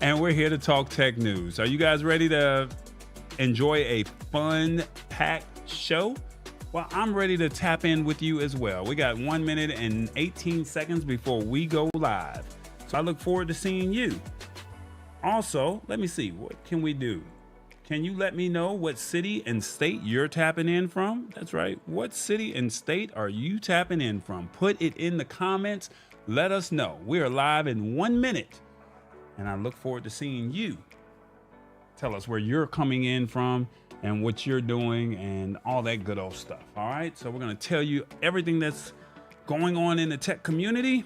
and we're here to talk tech news. Are you guys ready to enjoy a fun-packed show? Well, I'm ready to tap in with you as well. We got 1 minute and 18 seconds before we go live. So I look forward to seeing you. Also, let me see, what can we do? Can you let me know what city and state you're tapping in from? That's right. What city and state are you tapping in from? Put it in the comments. Let us know. We are live in 1 minute, and I look forward to seeing you. Tell us where you're coming in from and what you're doing and all that good old stuff. All right. So we're going to tell you everything that's going on in the tech community,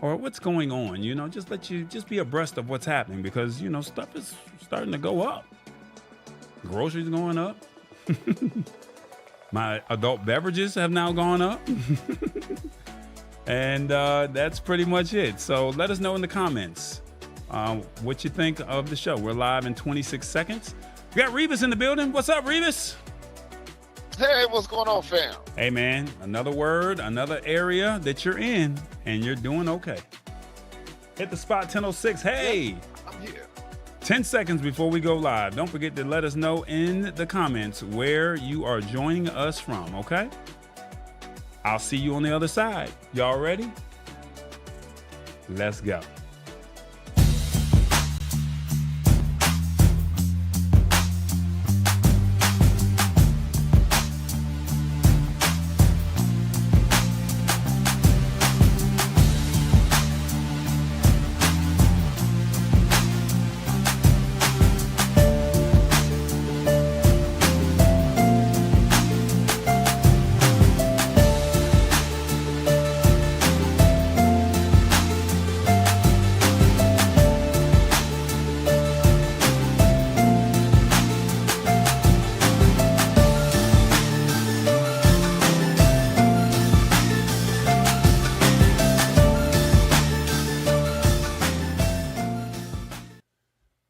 or what's going on, just be abreast of what's happening, because, stuff is starting to go up. Groceries going up. My adult beverages have now gone up. And that's pretty much it. So let us know in the comments what you think of the show. We're live in 26 seconds. We got Revis in the building. What's up, Revis? Hey, what's going on, fam? Hey, man, another word, another area that you're in, and you're doing okay. Hit the spot, 10:06. Hey. Yeah, I'm here. 10 seconds before we go live. Don't forget to let us know in the comments where you are joining us from, okay? I'll see you on the other side. Y'all ready? Let's go.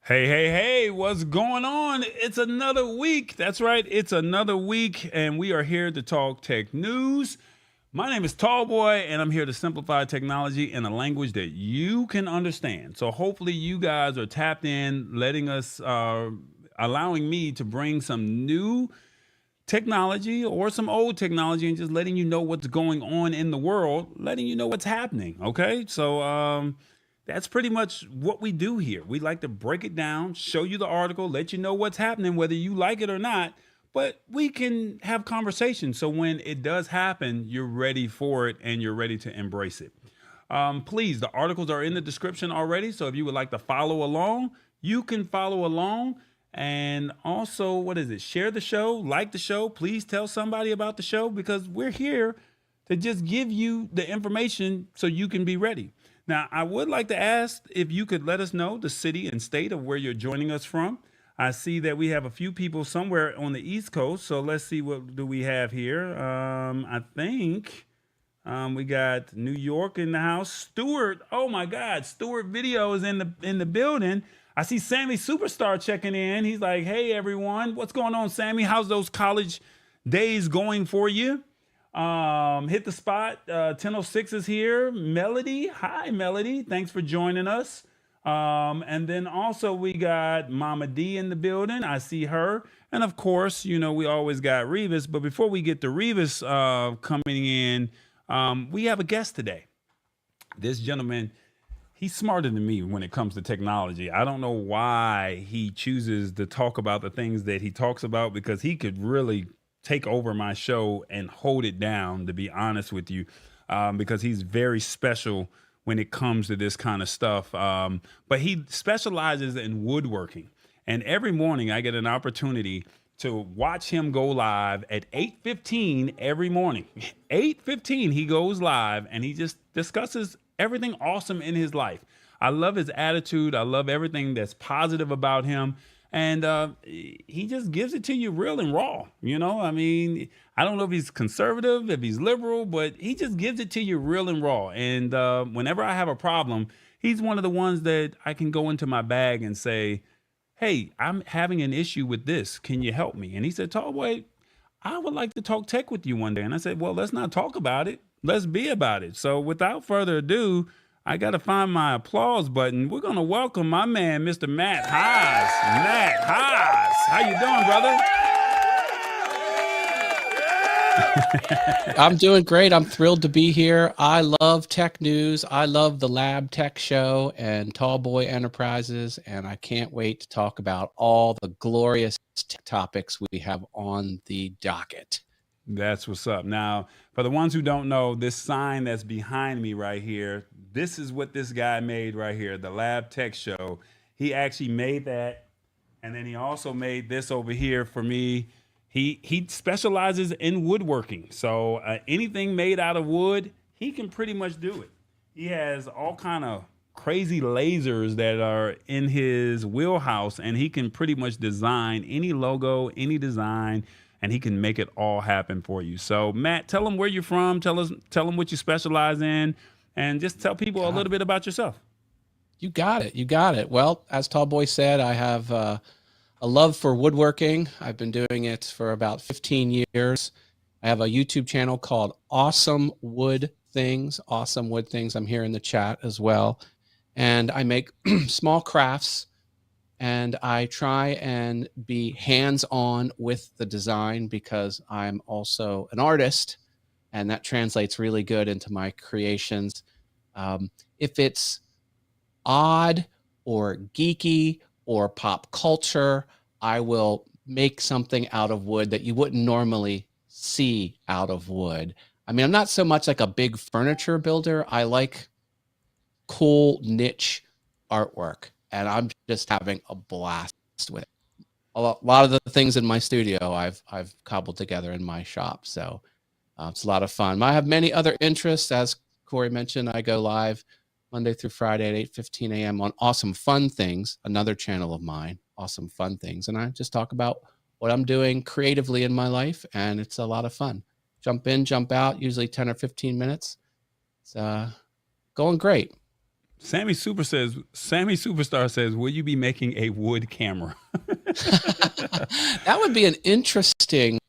Hey, what's going on? It's another week. That's right. It's another week, and we are here to talk tech news. My name is Tallboy, and I'm here to simplify technology in a language that you can understand. So hopefully you guys are tapped in, allowing me to bring some new technology or some old technology and just letting you know what's going on in the world, letting you know what's happening. Okay. So, that's pretty much what we do here. We like to break it down, show you the article, let you know what's happening, whether you like it or not, but we can have conversations. So when it does happen, you're ready for it and you're ready to embrace it. Please, the articles are in the description already. So if you would like to follow along, you can follow along. And also, share the show, like the show. Please tell somebody about the show, because we're here to just give you the information so you can be ready. Now, I would like to ask if you could let us know the city and state of where you're joining us from. I see that we have a few people somewhere on the East Coast. So let's see, what do we have here? I think we got New York in the house. Stuart, oh my God, Stuart Video is in the building. I see Sammy Superstar checking in. He's like, hey, everyone. What's going on, Sammy? How's those college days going for you? Hit the spot. 10:06 is here. Melody. Hi, Melody. Thanks for joining us. And then also we got Mama D in the building. I see her. And of course, we always got Revis. But before we get to Revis coming in, we have a guest today. This gentleman, he's smarter than me when it comes to technology. I don't know why he chooses to talk about the things that he talks about, because he could really take over my show and hold it down, to be honest with you, because he's very special when it comes to this kind of stuff. But he specializes in woodworking. And every morning I get an opportunity to watch him go live at 8:15 every morning. 8:15 he goes live, and he just discusses everything awesome in his life. I love his attitude. I love everything that's positive about him. And he just gives it to you real and raw. I mean, I don't know if he's conservative, if he's liberal, but he just gives it to you real and raw. And whenever I have a problem, he's one of the ones that I can go into my bag and say, hey, I'm having an issue with this. Can you help me? And he said, Tallboy, I would like to talk tech with you one day. And I said, well, let's not talk about it. Let's be about it. So without further ado, I got to find my applause button. We're going to welcome my man, Mr. Matt Hass. Matt Hass. How you doing, brother? I'm doing great. I'm thrilled to be here. I love tech news. I love the Lab Tech Show and TallBoyEnterprises, and I can't wait to talk about all the glorious tech topics we have on the docket. That's what's up. Now, for the ones who don't know, this sign that's behind me right here, this is what this guy made right here, the Lab Tech Show. He actually made that, and then he also made this over here for me. He specializes in woodworking, so anything made out of wood, he can pretty much do it. He has all kind of crazy lasers that are in his wheelhouse, and he can pretty much design any logo, any design, and he can make it all happen for you. So, Matt, tell them where you're from. Tell them what you specialize in, and just tell people a little bit about yourself. You got it. You got it. Well, as Tallboy said, I have a love for woodworking. I've been doing it for about 15 years. I have a YouTube channel called Awesome Wood Things. Awesome Wood Things. I'm here in the chat as well. And I make small crafts, and I try and be hands-on with the design because I'm also an artist, and that translates really good into my creations. If it's odd or geeky or pop culture, I will make something out of wood that you wouldn't normally see out of wood. I mean, I'm not so much like a big furniture builder. I like cool niche artwork, and I'm just having a blast with it. A lot of the things in my studio I've cobbled together in my shop, so it's a lot of fun. I have many other interests. As Corey mentioned, I go live Monday through Friday at 8:15 a.m. on Awesome Fun Things, another channel of mine, Awesome Fun Things. And I just talk about what I'm doing creatively in my life, and it's a lot of fun. Jump in, jump out, usually 10 or 15 minutes. It's going great. Sammy Superstar says, will you be making a wood camera? That would be an interesting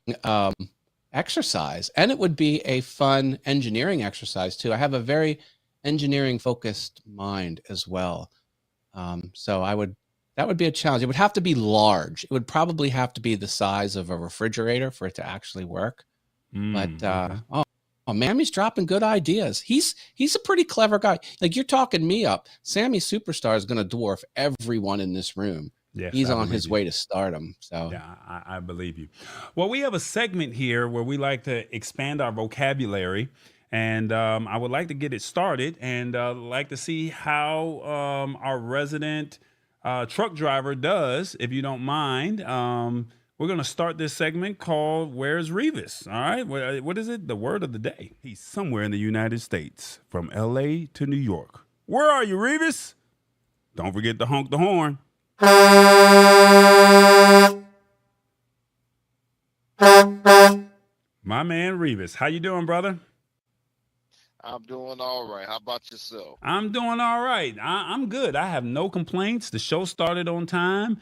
exercise, and it would be a fun engineering exercise too. I have a very engineering focused mind as well. So that would be a challenge. It would have to be large. It would probably have to be the size of a refrigerator for it to actually work. But Mammy's dropping good ideas. He's a pretty clever guy. Like, you're talking me up. Sammy Superstar is going to dwarf everyone in this room. Yes, he's on his way to stardom. So yeah, I believe you. Well, we have a segment here where we like to expand our vocabulary. And I would like to get it started, and like to see how our resident truck driver does, if you don't mind. We're going to start this segment called Where's Revis? All right. What is it? The word of the day. He's somewhere in the United States, from L.A. to New York. Where are you, Revis? Don't forget to honk the horn. My man, Revis. How you doing, brother? I'm doing all right. How about yourself? I'm doing all right. I'm good. I have no complaints. The show started on time.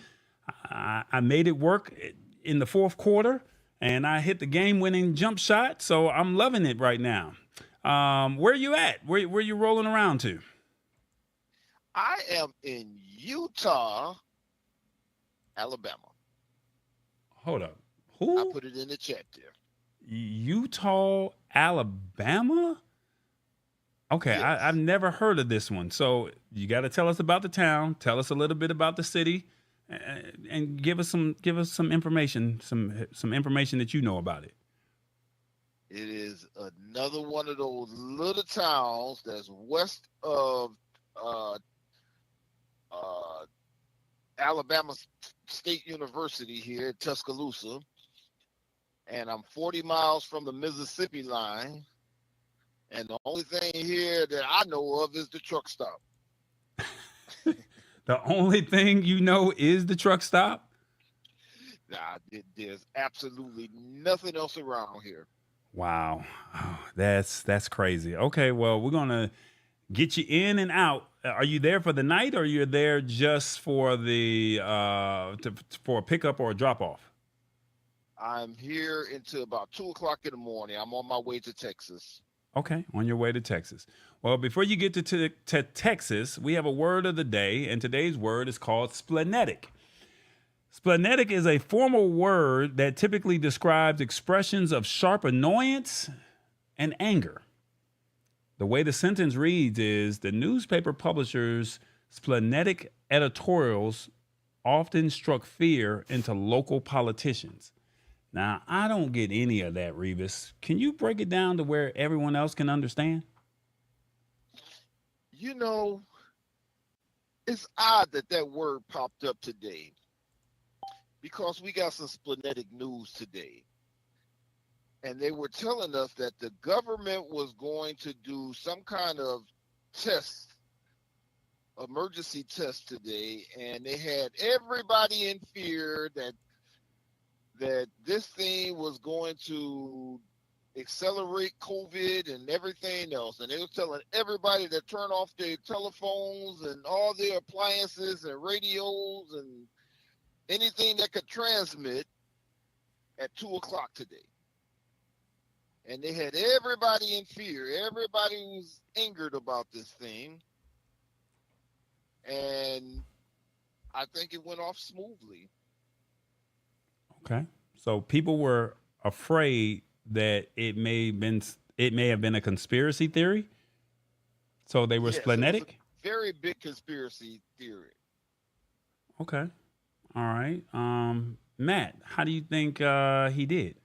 I made it work in the fourth quarter, and I hit the game-winning jump shot, so I'm loving it right now. Where you at? Where you rolling around to? I am in Utah, Alabama. Hold up. Who? I put it in the chat there. Utah, Alabama? Okay, yes. I've never heard of this one. So you got to tell us about the town. Tell us a little bit about the city, and give us some information, some information that you know about it. It is another one of those little towns that's west of Alabama State University here at Tuscaloosa, and I'm 40 miles from the Mississippi line. And the only thing here that I know of is the truck stop. The only thing you know is the truck stop? Nah, there's absolutely nothing else around here. Wow. Oh, that's crazy. Okay, well, we're going to get you in and out. Are you there for the night, or you're there just for the for a pickup or a drop off? I'm here until about 2 o'clock in the morning. I'm on my way to Texas. Okay, on your way to Texas. Well, before you get to Texas, we have a word of the day, and today's word is called splenetic. Splenetic is a formal word that typically describes expressions of sharp annoyance and anger. The way the sentence reads is the newspaper publisher's splenetic editorials often struck fear into local politicians. Now, I don't get any of that, Revis. Can you break it down to where everyone else can understand? You know, it's odd that that word popped up today because we got some splenetic news today. And they were telling us that the government was going to do some kind of test, emergency test today, and they had everybody in fear that this thing was going to accelerate COVID and everything else. And they were telling everybody to turn off their telephones and all their appliances and radios and anything that could transmit at 2 o'clock today. And they had everybody in fear. Everybody was angered about this thing. And I think it went off smoothly. Okay. So people were afraid that it may have been a conspiracy theory. So they were splenetic? Very big conspiracy theory. Okay. All right. Matt, how do you think he did?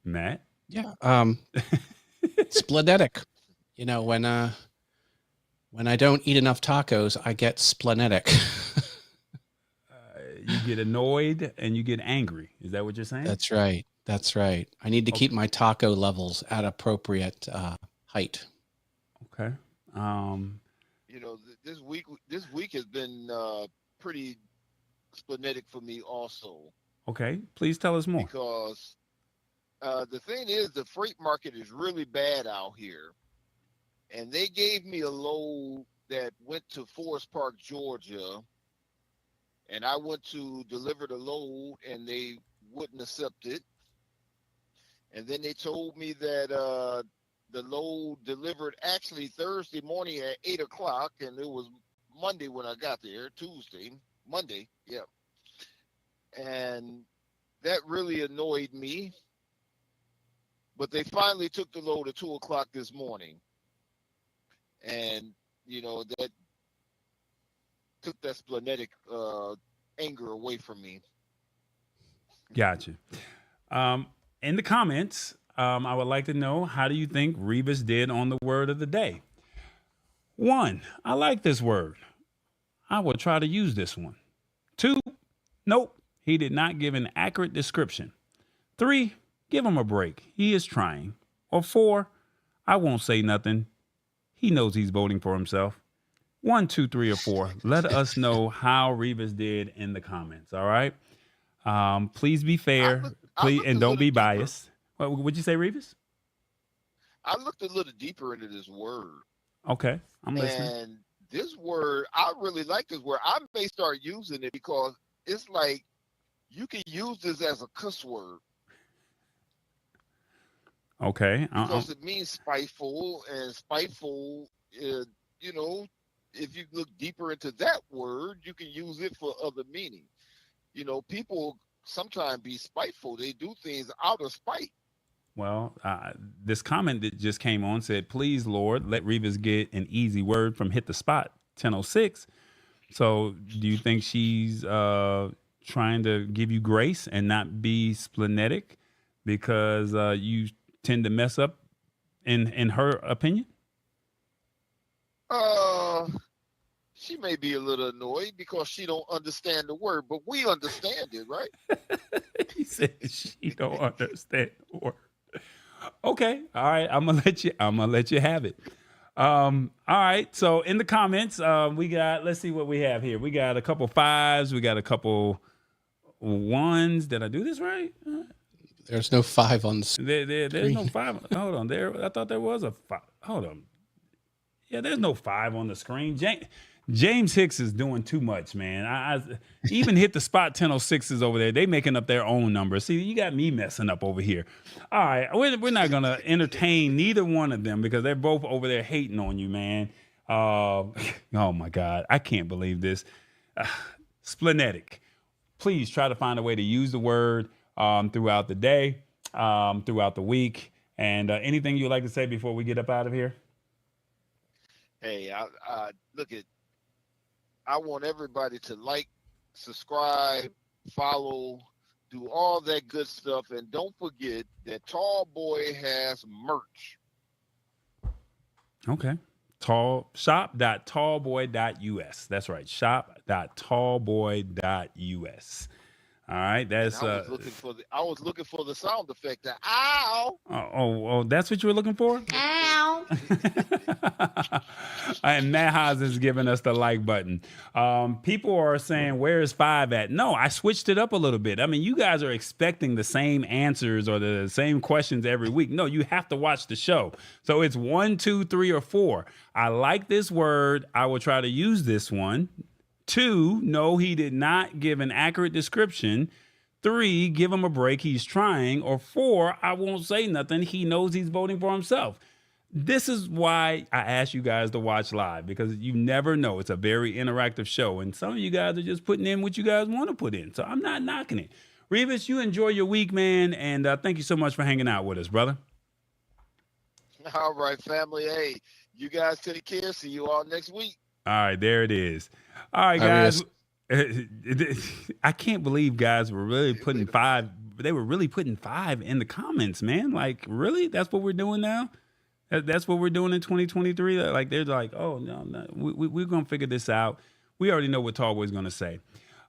Matt? Yeah. Splenetic. You know, when I don't eat enough tacos, I get splenetic. You get annoyed and you get angry. Is that what you're saying? That's right. That's right. I need to keep my taco levels at appropriate height. Okay. You know, this week has been pretty splenetic for me also. Okay. Please tell us more. Because the thing is, the freight market is really bad out here. And they gave me a load that went to Forest Park, Georgia. And I went to deliver the load, and they wouldn't accept it. And then they told me that the load delivered actually Thursday morning at 8 o'clock, and it was Monday when I got there, Monday, yeah. And that really annoyed me. But they finally took the load at 2 o'clock this morning. And, you know, that took that splenetic anger away from me. Gotcha. In the comments, I would like to know, how do you think Revis did on the word of the day? 1, I like this word. I will try to use this one. 2, nope, he did not give an accurate description. 3, give him a break. He is trying. Or 4, I won't say nothing. He knows he's voting for himself. 1, 2, 3, or 4. Let us know how Revis did in the comments. All right. Please be fair. Please, and don't be biased. What would you say, Revis? I looked a little deeper into this word. Okay, I'm listening. And this word, I really like this word. I may start using it because it's like you can use this as a cuss word. Okay. Because it means spiteful, and spiteful, you know, if you look deeper into that word, you can use it for other meaning. You know, people sometimes be spiteful. They do things out of spite. Well, this comment that just came on said, please, Lord, let Revis get an easy word from Hit the Spot 1006. So do you think she's trying to give you grace and not be splenetic because you tend to mess up in her opinion? She may be a little annoyed because she don't understand the word, but we understand it, right? He said she don't understand the word. Okay, all right. I'm gonna let you have it. All right. So in the comments, we got. Let's see what we have here. We got a couple 5s. We got a couple 1s. Did I do this right? There's no 5 on the There's no 5. Hold on. There. I thought there was a 5. Hold on. Yeah, there's no 5 on the screen. James Hicks is doing too much, man. I even hit the spot 1006s over there. They making up their own numbers. See, you got me messing up over here. All right, we're not going to entertain neither one of them because they're both over there hating on you, man. Oh, my God. I can't believe this. Splenetic. Please try to find a way to use the word throughout the day, throughout the week. And anything you'd like to say before we get up out of here? Hey, I want everybody to like, subscribe, follow, do all that good stuff. And don't forget that Tall Boy has merch. Okay. Shop.tallboy.us. That's right. Shop.tallboy.us. All right. That's I was looking for the sound effect. Ow! Oh, that's what you were looking for? Ow! And Matt Hass is giving us the like button. People are saying, where is 5 at? No, I switched it up a little bit. I mean, you guys are expecting the same answers or the same questions every week. No, you have to watch the show. So it's 1, 2, 3, or 4. I like this word. I will try to use this one. 2, no, he did not give an accurate description. 3, give him a break. He's trying. Or 4, I won't say nothing. He knows he's voting for himself. This is why I ask you guys to watch live, because you never know. It's a very interactive show. And some of you guys are just putting in what you guys want to put in. So I'm not knocking it. Revis, you enjoy your week, man. And thank you so much for hanging out with us, brother. All right, family. Hey, you guys take care. See you all next week. All right, there it is. All right, guys. I can't believe guys were really putting 5. They were really putting 5 in the comments, man. Like, really? That's what we're doing now? That's what we're doing in 2023? Like, they're like, oh, no. We're going to figure this out. We already know what TallBoy's going to say.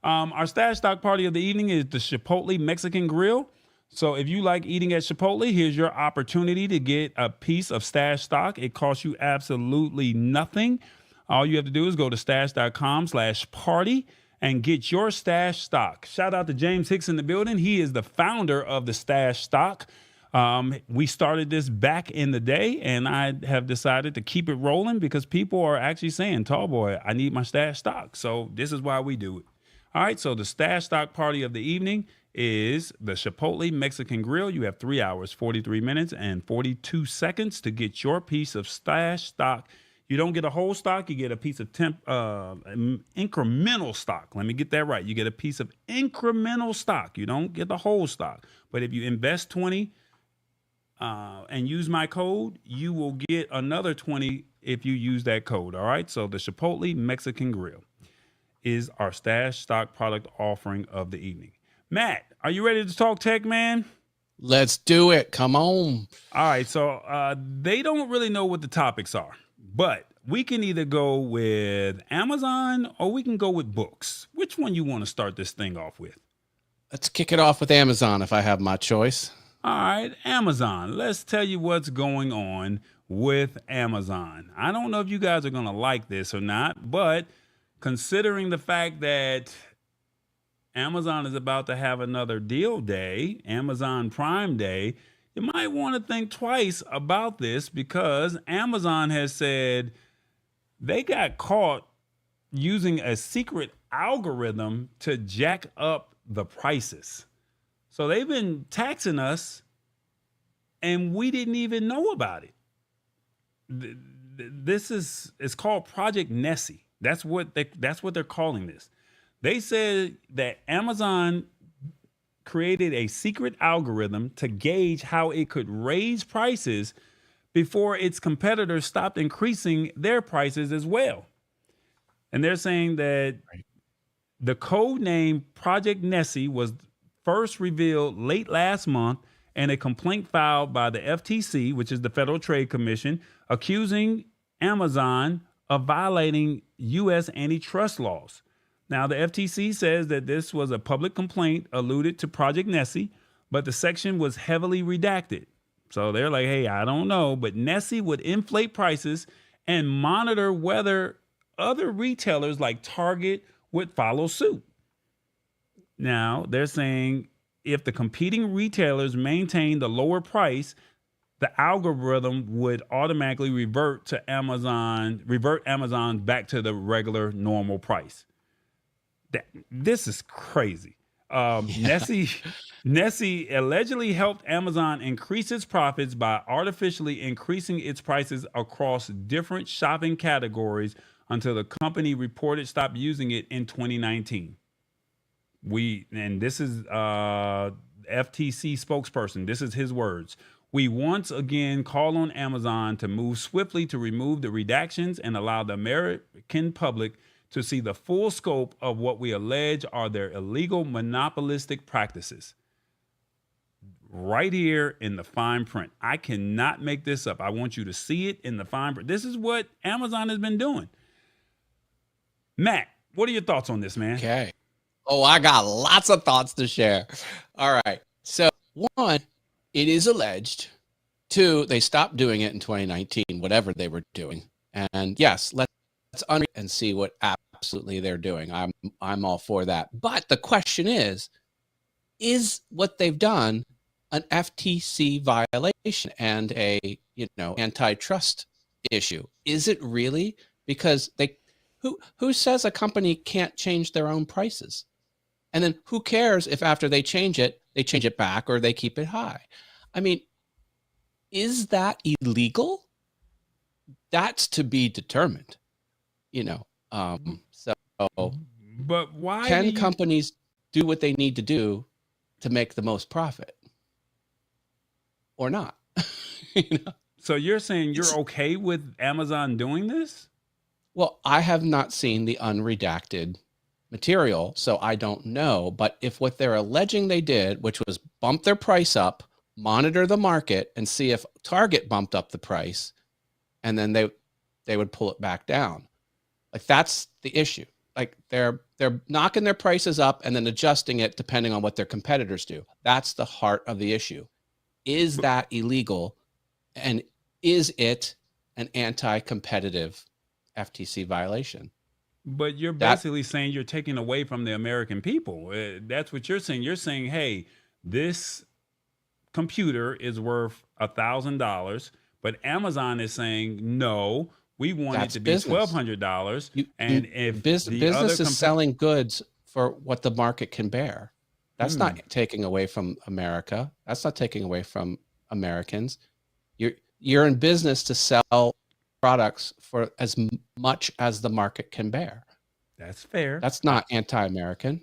Our stash stock party of the evening is the Chipotle Mexican Grill. So if you like eating at Chipotle, here's your opportunity to get a piece of stash stock. It costs you absolutely nothing. All you have to do is go to stash.com/party and get your stash stock. Shout out to James Hicks in the building. He is the founder of the stash stock. We started this back in the day, and I have decided to keep it rolling because people are actually saying, TallBoy, I need my stash stock. So this is why we do it. All right, so the stash stock party of the evening is the Chipotle Mexican Grill. You have 3 hours, 43 minutes, and 42 seconds to get your piece of stash stock. You don't get a whole stock. You get a piece of incremental stock. Let me get that right. You get a piece of incremental stock. You don't get the whole stock. But if you invest 20 and use my code, you will get another 20 if you use that code. All right. So the Chipotle Mexican Grill is our stash stock product offering of the evening. Matt, are you ready to talk tech, man? Let's do it. Come on. All right. So they don't really know what the topics are, but we can either go with Amazon or we can go with books. Which one you want to start this thing off with? Let's kick it off with Amazon if I have my choice. All right, Amazon. Let's tell you what's going on with Amazon. I don't know if you guys are going to like this or not, but considering the fact that Amazon is about to have another deal day, Amazon Prime Day, you might want to think twice about this because Amazon has said they got caught using a secret algorithm to jack up the prices. So they've been taxing us and we didn't even know about it. It's called Project Nessie. That's what they're calling this. They said that Amazon created a secret algorithm to gauge how it could raise prices before its competitors stopped increasing their prices as well. And they're saying that the code name Project Nessie was first revealed late last month in a complaint filed by the FTC, which is the Federal Trade Commission, accusing Amazon of violating U.S. antitrust laws. Now, the FTC says that this was a public complaint alluded to Project Nessie, but the section was heavily redacted. So they're like, hey, I don't know, but Nessie would inflate prices and monitor whether other retailers like Target would follow suit. Now, they're saying if the competing retailers maintain the lower price, the algorithm would automatically revert Amazon back to the regular normal price. This is crazy. Yeah. Nessie allegedly helped Amazon increase its profits by artificially increasing its prices across different shopping categories until the company reported stopped using it in 2019. This is FTC spokesperson. This is his words. We once again call on Amazon to move swiftly to remove the redactions and allow the American public to see the full scope of what we allege are their illegal monopolistic practices. Right here in the fine print. I cannot make this up. I want you to see it in the fine print. This is what Amazon has been doing. Matt, what are your thoughts on this, man? Okay. Oh, I got lots of thoughts to share. All right. So, one, it is alleged. Two, they stopped doing it in 2019, whatever they were doing. And yes, let's and see what absolutely they're doing. I'm all for that. But the question is what they've done an FTC violation and a, antitrust issue? Is it really? Because who says a company can't change their own prices? And then who cares if after they change it back or they keep it high? I mean, is that illegal? That's to be determined, So But why can companies do what they need to do to make the most profit or not? So you're saying you're okay with Amazon doing this? Well, I have not seen the unredacted material, so I don't know. But if what they're alleging they did, which was bump their price up, monitor the market, and see if Target bumped up the price, and then they would pull it back down. Like, that's the issue. Like, they're knocking their prices up and then adjusting it depending on what their competitors do. That's the heart of the issue. Is that illegal? And is it an anti-competitive FTC violation? But you're basically saying you're taking away from the American people. That's what you're saying. You're saying, hey, this computer is worth $1,000, but Amazon is saying, no, we want it to be $1,200. And if business is selling goods for what the market can bear, that's not taking away from America. That's not taking away from Americans. You're in business to sell products for as much as the market can bear. That's fair. That's not anti-American.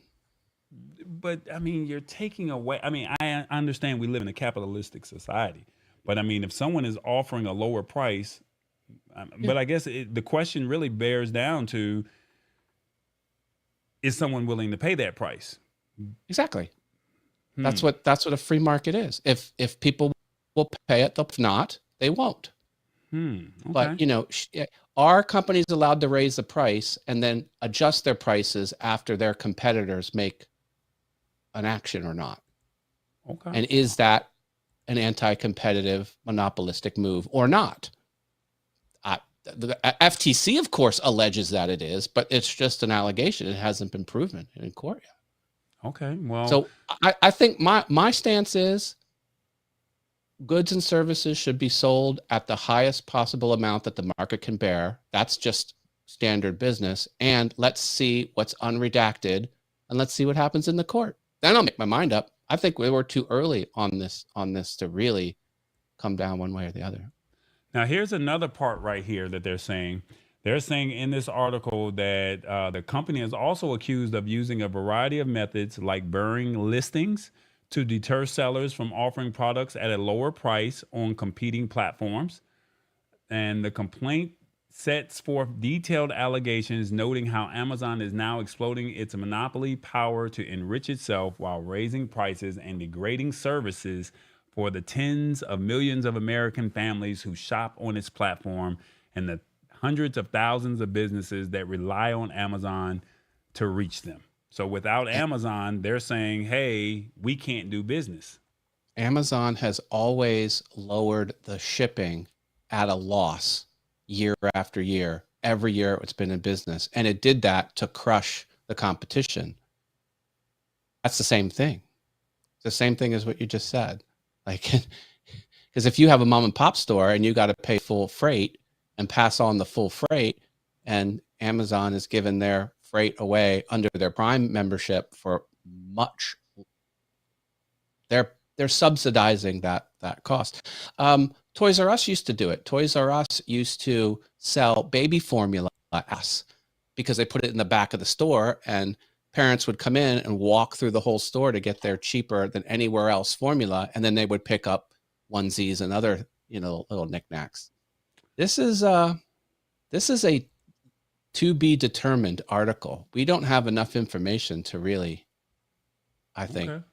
But I mean, you're taking away. I mean, I understand we live in a capitalistic society, but I mean, if someone is offering a lower price, but I guess the question really bears down to: is someone willing to pay that price? Exactly. That's what a free market is. If people will pay it, if not, they won't. Okay. But are companies allowed to raise the price and then adjust their prices after their competitors make an action or not? Okay. And is that an anti-competitive monopolistic move or not? The FTC, of course, alleges that it is, but it's just an allegation. It hasn't been proven in court yet. Okay. Well, so I think my stance is goods and services should be sold at the highest possible amount that the market can bear. That's just standard business. And let's see what's unredacted, and let's see what happens in the court. Then I'll make my mind up. I think we were too early on this to really come down one way or the other. Now, here's another part right here that they're saying. They're saying in this article that the company is also accused of using a variety of methods like burying listings to deter sellers from offering products at a lower price on competing platforms. And the complaint sets forth detailed allegations noting how Amazon is now exploiting its monopoly power to enrich itself while raising prices and degrading services for the tens of millions of American families who shop on its platform and the hundreds of thousands of businesses that rely on Amazon to reach them. So without Amazon, they're saying, hey, we can't do business. Amazon has always lowered the shipping at a loss year after year, every year it's been in business. And it did that to crush the competition. That's the same thing. It's the same thing as what you just said. Like, Because if you have a mom and pop store and you got to pay full freight and pass on the full freight, and Amazon is giving their freight away under their Prime membership for much, they're subsidizing that cost. Toys R Us used to do it. Toys R Us used to sell baby formula because they put it in the back of the store, and parents would come in and walk through the whole store to get their cheaper than anywhere else formula, and then they would pick up onesies and other, little knickknacks. This is a to be determined article. We don't have enough information to really, I think,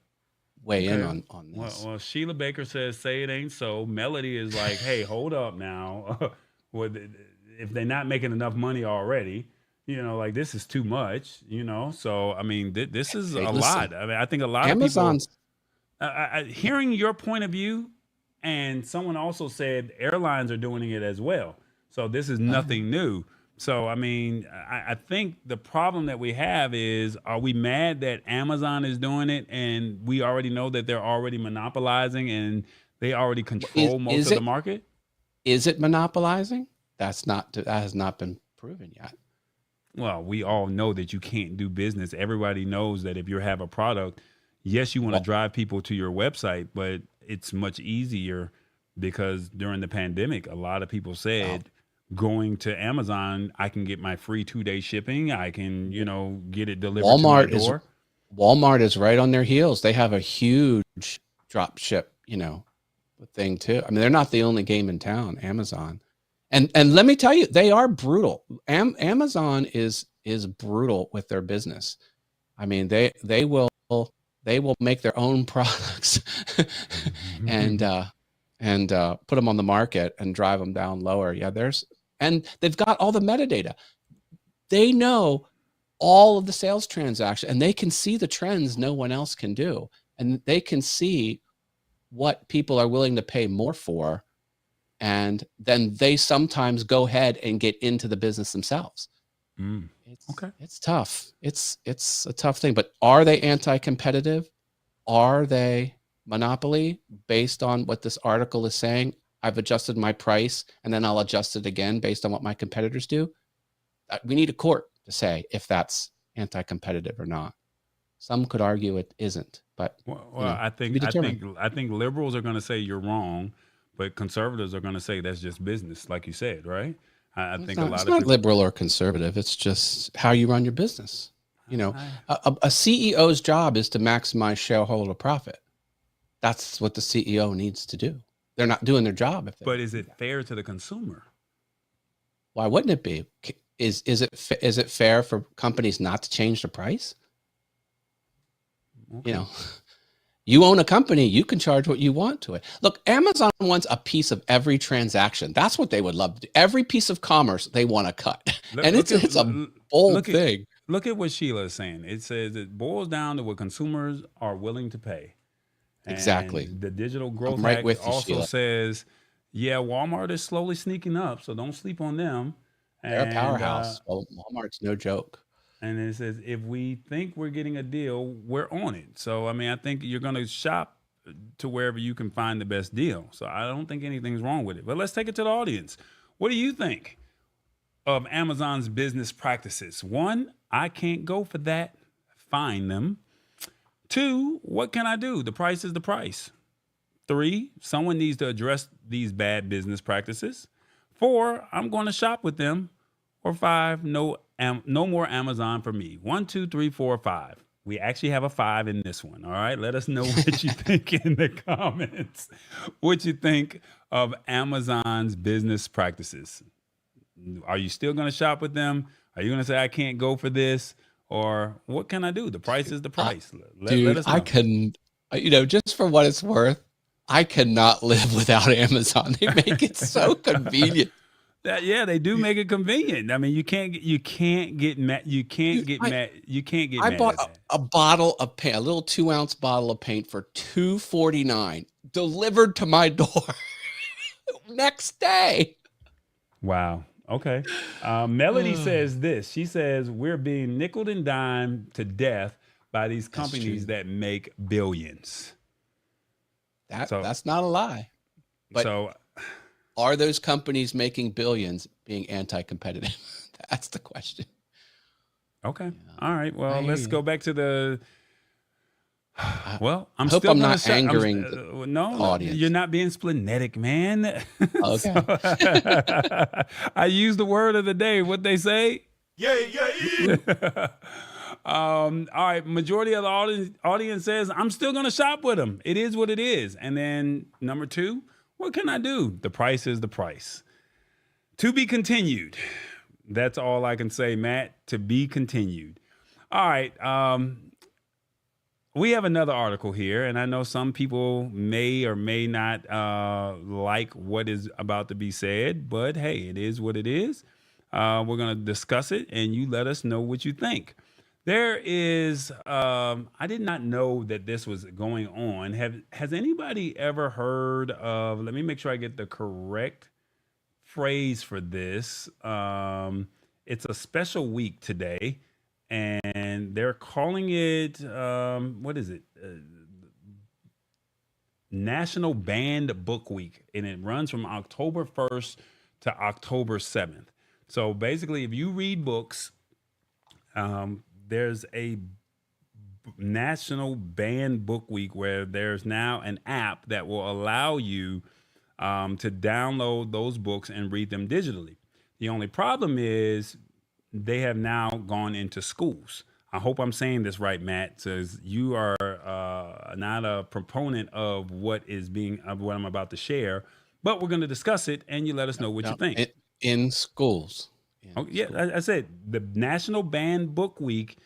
weigh in on this. Well, Sheila Baker says, "Say it ain't so." Melody is like, "Hey, hold up now. If they're not making enough money already, like this is too much, So I mean, this is a lot. I mean, I think a lot Amazon's, of people. Hearing your point of view, and someone also said airlines are doing it as well. So this is nothing new. So I mean, I think the problem that we have is, are we mad that Amazon is doing it, and we already know that they're already monopolizing and they already control most of the market? Is it monopolizing? That has not been proven yet. Well, we all know that you can't do business. Everybody knows that if you have a product, yes, you want to drive people to your website, but it's much easier because during the pandemic, a lot of people said, going to Amazon, I can get my free 2-day shipping. I can, get it delivered to my door. Walmart is right on their heels. They have a huge drop ship, thing too. I mean, they're not the only game in town, Amazon. And let me tell you, they are brutal. Amazon is brutal with their business. I mean, they will make their own products and put them on the market and drive them down lower. Yeah, and they've got all the metadata. They know all of the sales transaction, and they can see the trends no one else can do. And they can see what people are willing to pay more for. And then they sometimes go ahead and get into the business themselves. It's tough. It's a tough thing, but are they anti-competitive? Are they monopoly based on what this article is saying? I've adjusted my price and then I'll adjust it again based on what my competitors do. We need a court to say if that's anti-competitive or not. Some could argue it isn't, but I think liberals are going to say you're wrong, but conservatives are going to say that's just business, like you said, right? I think it's not liberal or conservative. It's just how you run your business. A CEO's job is to maximize shareholder profit. That's what the CEO needs to do. They're not doing their job. But is it fair to the consumer? Why wouldn't it be? Is it fair for companies not to change the price? Okay. You own a company, you can charge what you want to it. Look, Amazon wants a piece of every transaction. That's what they would love to do. Every piece of commerce they want to cut. It's a bold thing. Look at what Sheila is saying. It says it boils down to what consumers are willing to pay. And exactly. The Digital Growth Act also says, Walmart is slowly sneaking up, so don't sleep on them. They're a powerhouse. Walmart's no joke. And it says, if we think we're getting a deal, we're on it. So, I mean, I think you're going to shop to wherever you can find the best deal. So I don't think anything's wrong with it. But let's take it to the audience. What do you think of Amazon's business practices? 1, I can't go for that. Find them. 2, what can I do? The price is the price. 3, someone needs to address these bad business practices. 4, I'm going to shop with them. Or 5, no more Amazon for me. 1, 2, 3, 4, 5. We actually have a 5 in this one. All right. Let us know what you think in the comments. What you think of Amazon's business practices. Are you still going to shop with them? Are you going to say, I can't go for this? Or what can I do? The price is the price. Let us know. I can, just for what it's worth, I cannot live without Amazon. They make it so convenient. They do make it convenient. I mean, you can't get mad. I bought a bottle of paint, a little 2-ounce bottle of paint for $2.49, delivered to my door next day. Wow. Okay. Melody says this. She says we're being nickeled and dimed to death by these companies that make billions. That's not a lie. But So are those companies making billions being anti-competitive? That's the question. okay. Yeah. All right. I Well, hear let's you. go back to the. Well, I'm I hope still I'm gonna not shut. angering the No, you're audience. not being splenetic, man. Okay. I use the word of the day. What they say? All right. Majority of the audience says I'm still gonna shop with them. It is what it is. And then number two, what can I do? The price is the price. To be continued. That's all I can say, Matt. To be continued. All right. We have another article here, and I know some people may or may not like what is about to be said, but hey, it is what it is. We're going to discuss it, and you let us know what you think. There is, I did not know that this was going on. Has anybody ever heard of, let me make sure I get the correct phrase for this. It's a special week today, and they're calling it what is it? National Banned Book Week, and it runs from October 1st to October 7th. So basically, if you read books, there's a National Banned Book Week where there's now an app that will allow you to download those books and read them digitally. The only problem is they have now gone into schools. I hope I'm saying this right, Matt, says you are not a proponent of what I'm about to share, but we're going to discuss it and you let us know what you think. In schools. I said the National Banned Book Week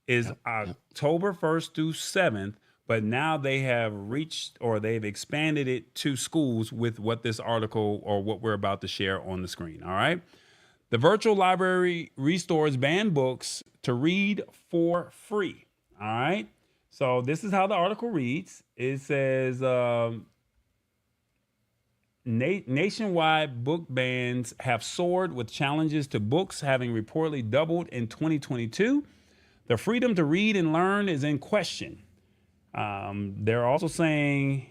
is October 1st through 7th, but now they have reached or they've expanded it to schools with what this article or what we're about to share on the screen. All right. The virtual library restores banned books to read for free. All right. So this is how the article reads. It says nationwide book bans have soared with challenges to books having reportedly doubled in 2022. The freedom to read and learn is in question. They're also saying,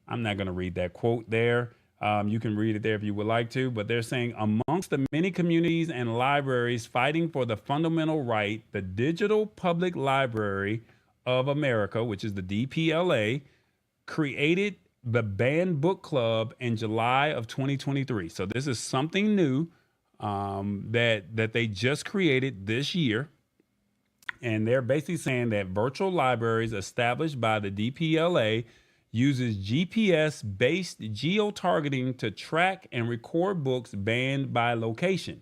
I'm not going to read that quote there. You can read it there if you would like to, but they're saying amongst the many communities and libraries fighting for the fundamental right, the Digital Public Library of America, which is the DPLA, created the Banned Book Club in July of 2023. So this is something new that they just created this year. And they're basically saying that virtual libraries established by the DPLA uses GPS-based geo-targeting to track and record books banned by location.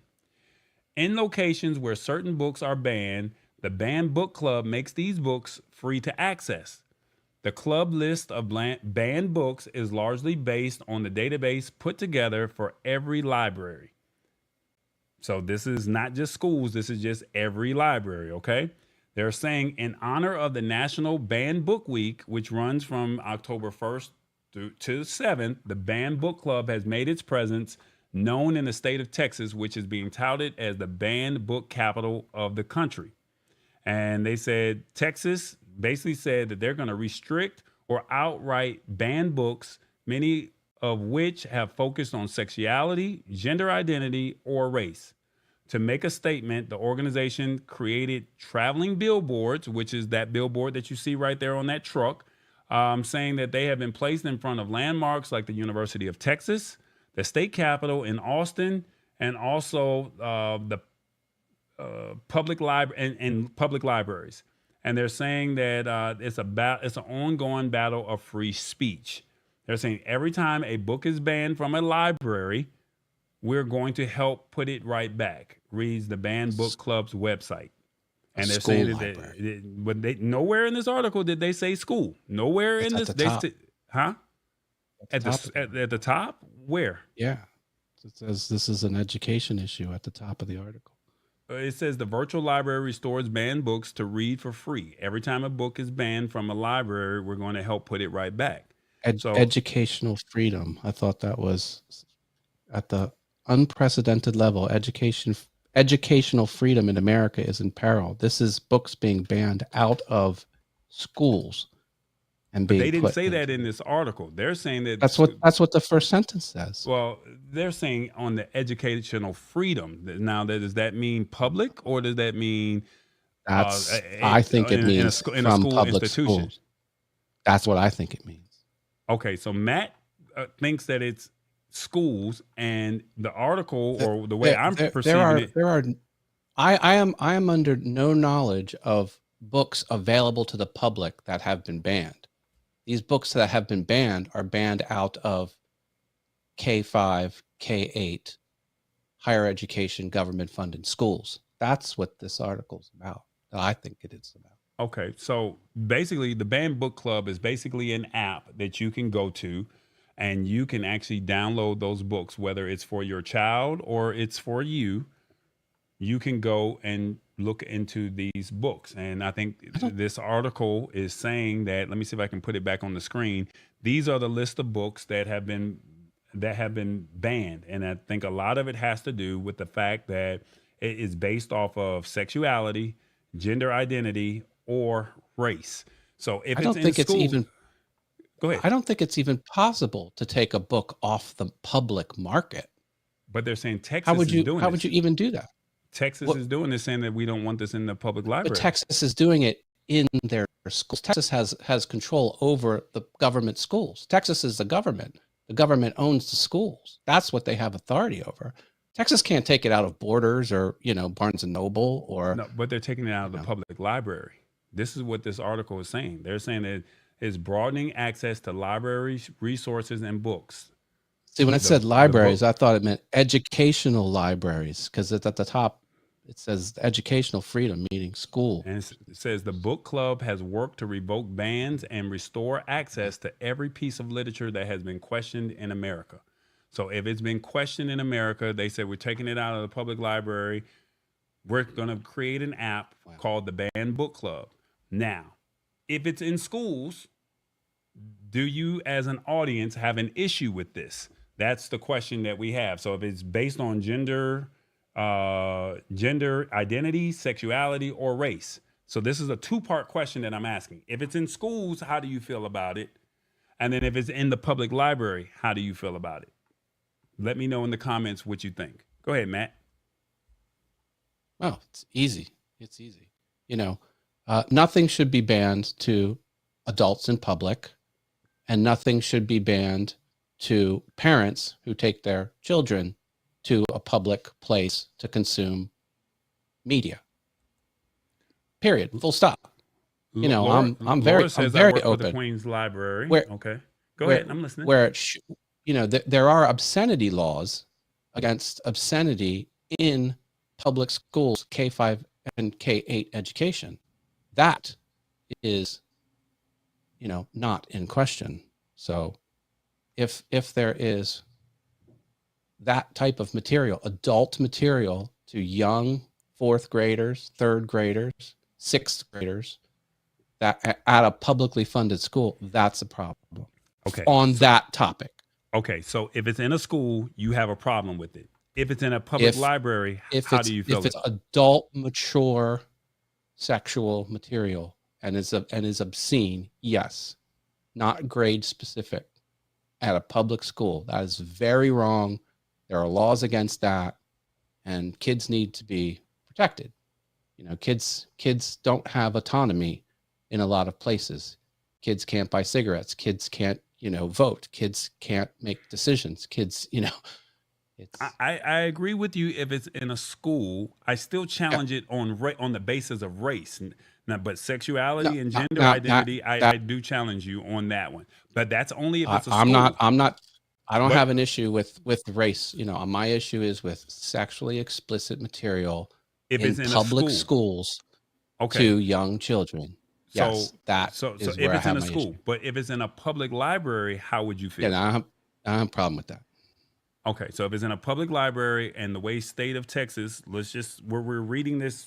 In locations where certain books are banned, the Banned Book Club makes these books free to access. The club list of banned books is largely based on the database put together for every library. So this is not just schools, this is just every library, okay? They're saying in honor of the National Banned Book Week, which runs from October 1st to 7th, the Banned Book Club has made its presence known in the state of Texas, which is being touted as the banned book capital of the country. And they said Texas basically said that they're going to restrict or outright ban books, many of which have focused on sexuality, gender identity, or race. To make a statement, the organization created traveling billboards, which is that billboard that you see right there on that truck, saying that they have been placed in front of landmarks like the University of Texas, the state capitol in Austin, and also the public library and public libraries. And they're saying that it's an ongoing battle of free speech. They're saying every time a book is banned from a library, we're going to help put it right back, reads the Banned Book Club's website. And they're saying that but they nowhere in this article did they say school. Nowhere in this. At the top. At the top? Where? Yeah. It says this is an education issue at the top of the article. It says the virtual library restores banned books to read for free. Every time a book is banned from a library, we're going to help put it right back. Educational freedom. I thought that was at the unprecedented level. Educational freedom in America is in peril. This is books being banned out of schools. and But being they didn't put say that into in it. this article. They're saying that That's what the first sentence says. well, they're saying on the educational freedom. Now, does that mean public or does that mean I think it means in a from school public institution? schools. That's what I think it means. Okay, so Matt thinks that it's schools, and the article or the way I'm perceiving it. I am under no knowledge of books available to the public that have been banned. These books that have been banned are banned out of K-5, K-8, higher education, government funded schools. That's what this article's about. I think it is about. Okay, so basically, the Banned Book Club is basically an app that you can go to, and you can actually download those books, whether it's for your child or it's for you. You can go and look into these books. And I think this article is saying that, let me see if I can put it back on the screen. These are the list of books that have been banned. And I think a lot of it has to do with the fact that it is based off of sexuality, gender identity, or race. So if it's in school, go ahead. I don't think it's even possible to take a book off the public market. But they're saying Texas how would you even do that? Texas is doing this, saying that we don't want this in the public library. But Texas is doing it in their schools. Texas has control over the government schools. Texas is the government. The government owns the schools. That's what they have authority over. Texas can't take it out of Borders or, Barnes and Noble or. No, but they're taking it out of the public library. This is what this article is saying. They're saying that it's broadening access to libraries, resources, and books. See, when I said libraries, I thought it meant educational libraries, because at the top it says educational freedom, meaning school. And it says the book club has worked to revoke bans and restore access to every piece of literature that has been questioned in America. So if it's been questioned in America, they said we're taking it out of the public library. We're going to create an app called the Banned Book Club. Now, if it's in schools, do you as an audience have an issue with this? That's the question that we have. So if it's based on gender identity, sexuality, or race. So this is a two-part question that I'm asking. If it's in schools, how do you feel about it? And then if it's in the public library, how do you feel about it? Let me know in the comments what you think. Go ahead, Matt. Oh, it's easy. It's easy. Nothing should be banned to adults in public, and nothing should be banned to parents who take their children to a public place to consume media. Period. Full stop. I'm very open. With the Queen's Library. Okay, go ahead. I'm listening. There are obscenity laws against obscenity in public schools, K-5 and K-8 education. That is, not in question. So if there is that type of material, adult material to young fourth graders, third graders, sixth graders, that at a publicly funded school, that's a problem. Okay. That topic. Okay. So if it's in a school, you have a problem with it. If it's in a public library, how do you feel? If it's adult, mature, sexual material and is obscene, yes. Not grade specific at a public school. That is very wrong. There are laws against that, and kids need to be protected. Kids don't have autonomy in a lot of places. Kids can't buy cigarettes. Kids can't, vote. Kids can't make decisions. Kids, I agree with you. If it's in a school, I still challenge it on the basis of race. Now, but sexuality and gender identity, I do challenge you on that one. But that's only if it's a school. I don't have an issue with race. My issue is with sexually explicit material in public schools to young children. Yes, so if it's in a school, but if it's in a public library, how would you feel? Yeah, I have a problem with that. Okay, so if it's in a public library and the way state of Texas, where we're reading this,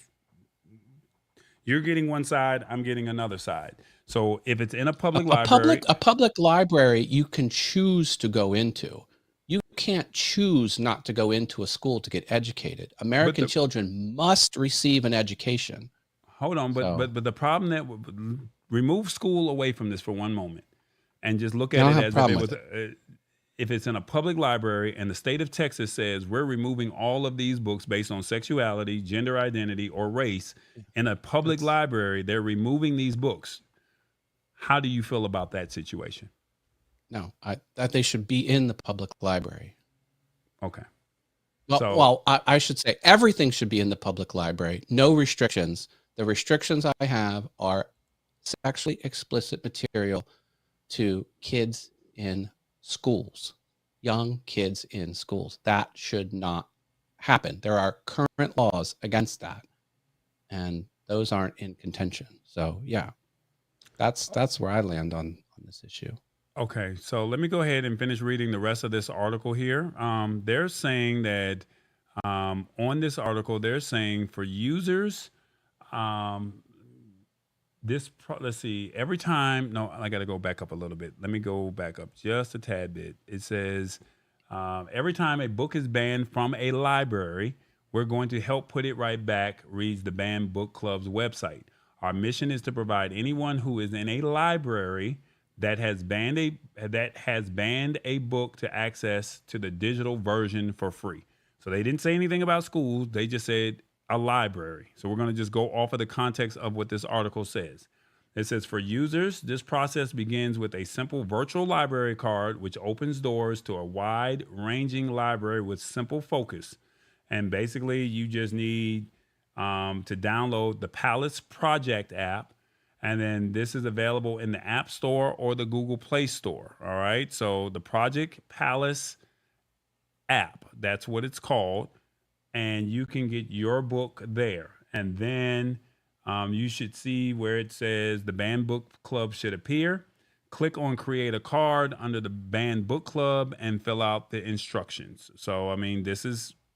you're getting one side, I'm getting another side. So if it's in a public library, a public library you can choose to go into. You can't choose not to go into a school to get educated. American children must receive an education. Hold on, but the problem that remove school away from this for one moment and just look I at don't it have a as problem with it. if it's in a public library and the state of Texas says we're removing all of these books based on sexuality, gender identity, or race in a public That's library, they're removing these books. How do you feel about that situation? no, that they should be in the public library. Okay. I should say everything should be in the public library. No restrictions. The restrictions I have are sexually explicit material to kids in schools, young kids in schools. That should not happen. There are current laws against that, and those aren't in contention. So yeah, that's where I land on this issue. Okay, so let me go ahead and finish reading the rest of this article here. They're saying that on this article, they're saying for users, let's see, every time, no, I got to go back up a little bit. Let me go back up just a tad bit. It says, every time a book is banned from a library, we're going to help put it right back, reads the Banned Book Club's website. Our mission is to provide anyone who is in a library that has banned a book to access to the digital version for free. So they didn't say anything about schools. They just said a library. So we're going to just go off of the context of what this article says. It says for users, this process begins with a simple virtual library card, which opens doors to a wide-ranging library with simple focus. And basically, you just need to download the Palace Project app. And then this is available in the App Store or the Google Play Store. All right. So the Project Palace app, that's what it's called. And you can get your book there. And then you should see where it says the Banned Book Club should appear. Click on Create a Card under the Banned Book Club and fill out the instructions. So, I mean,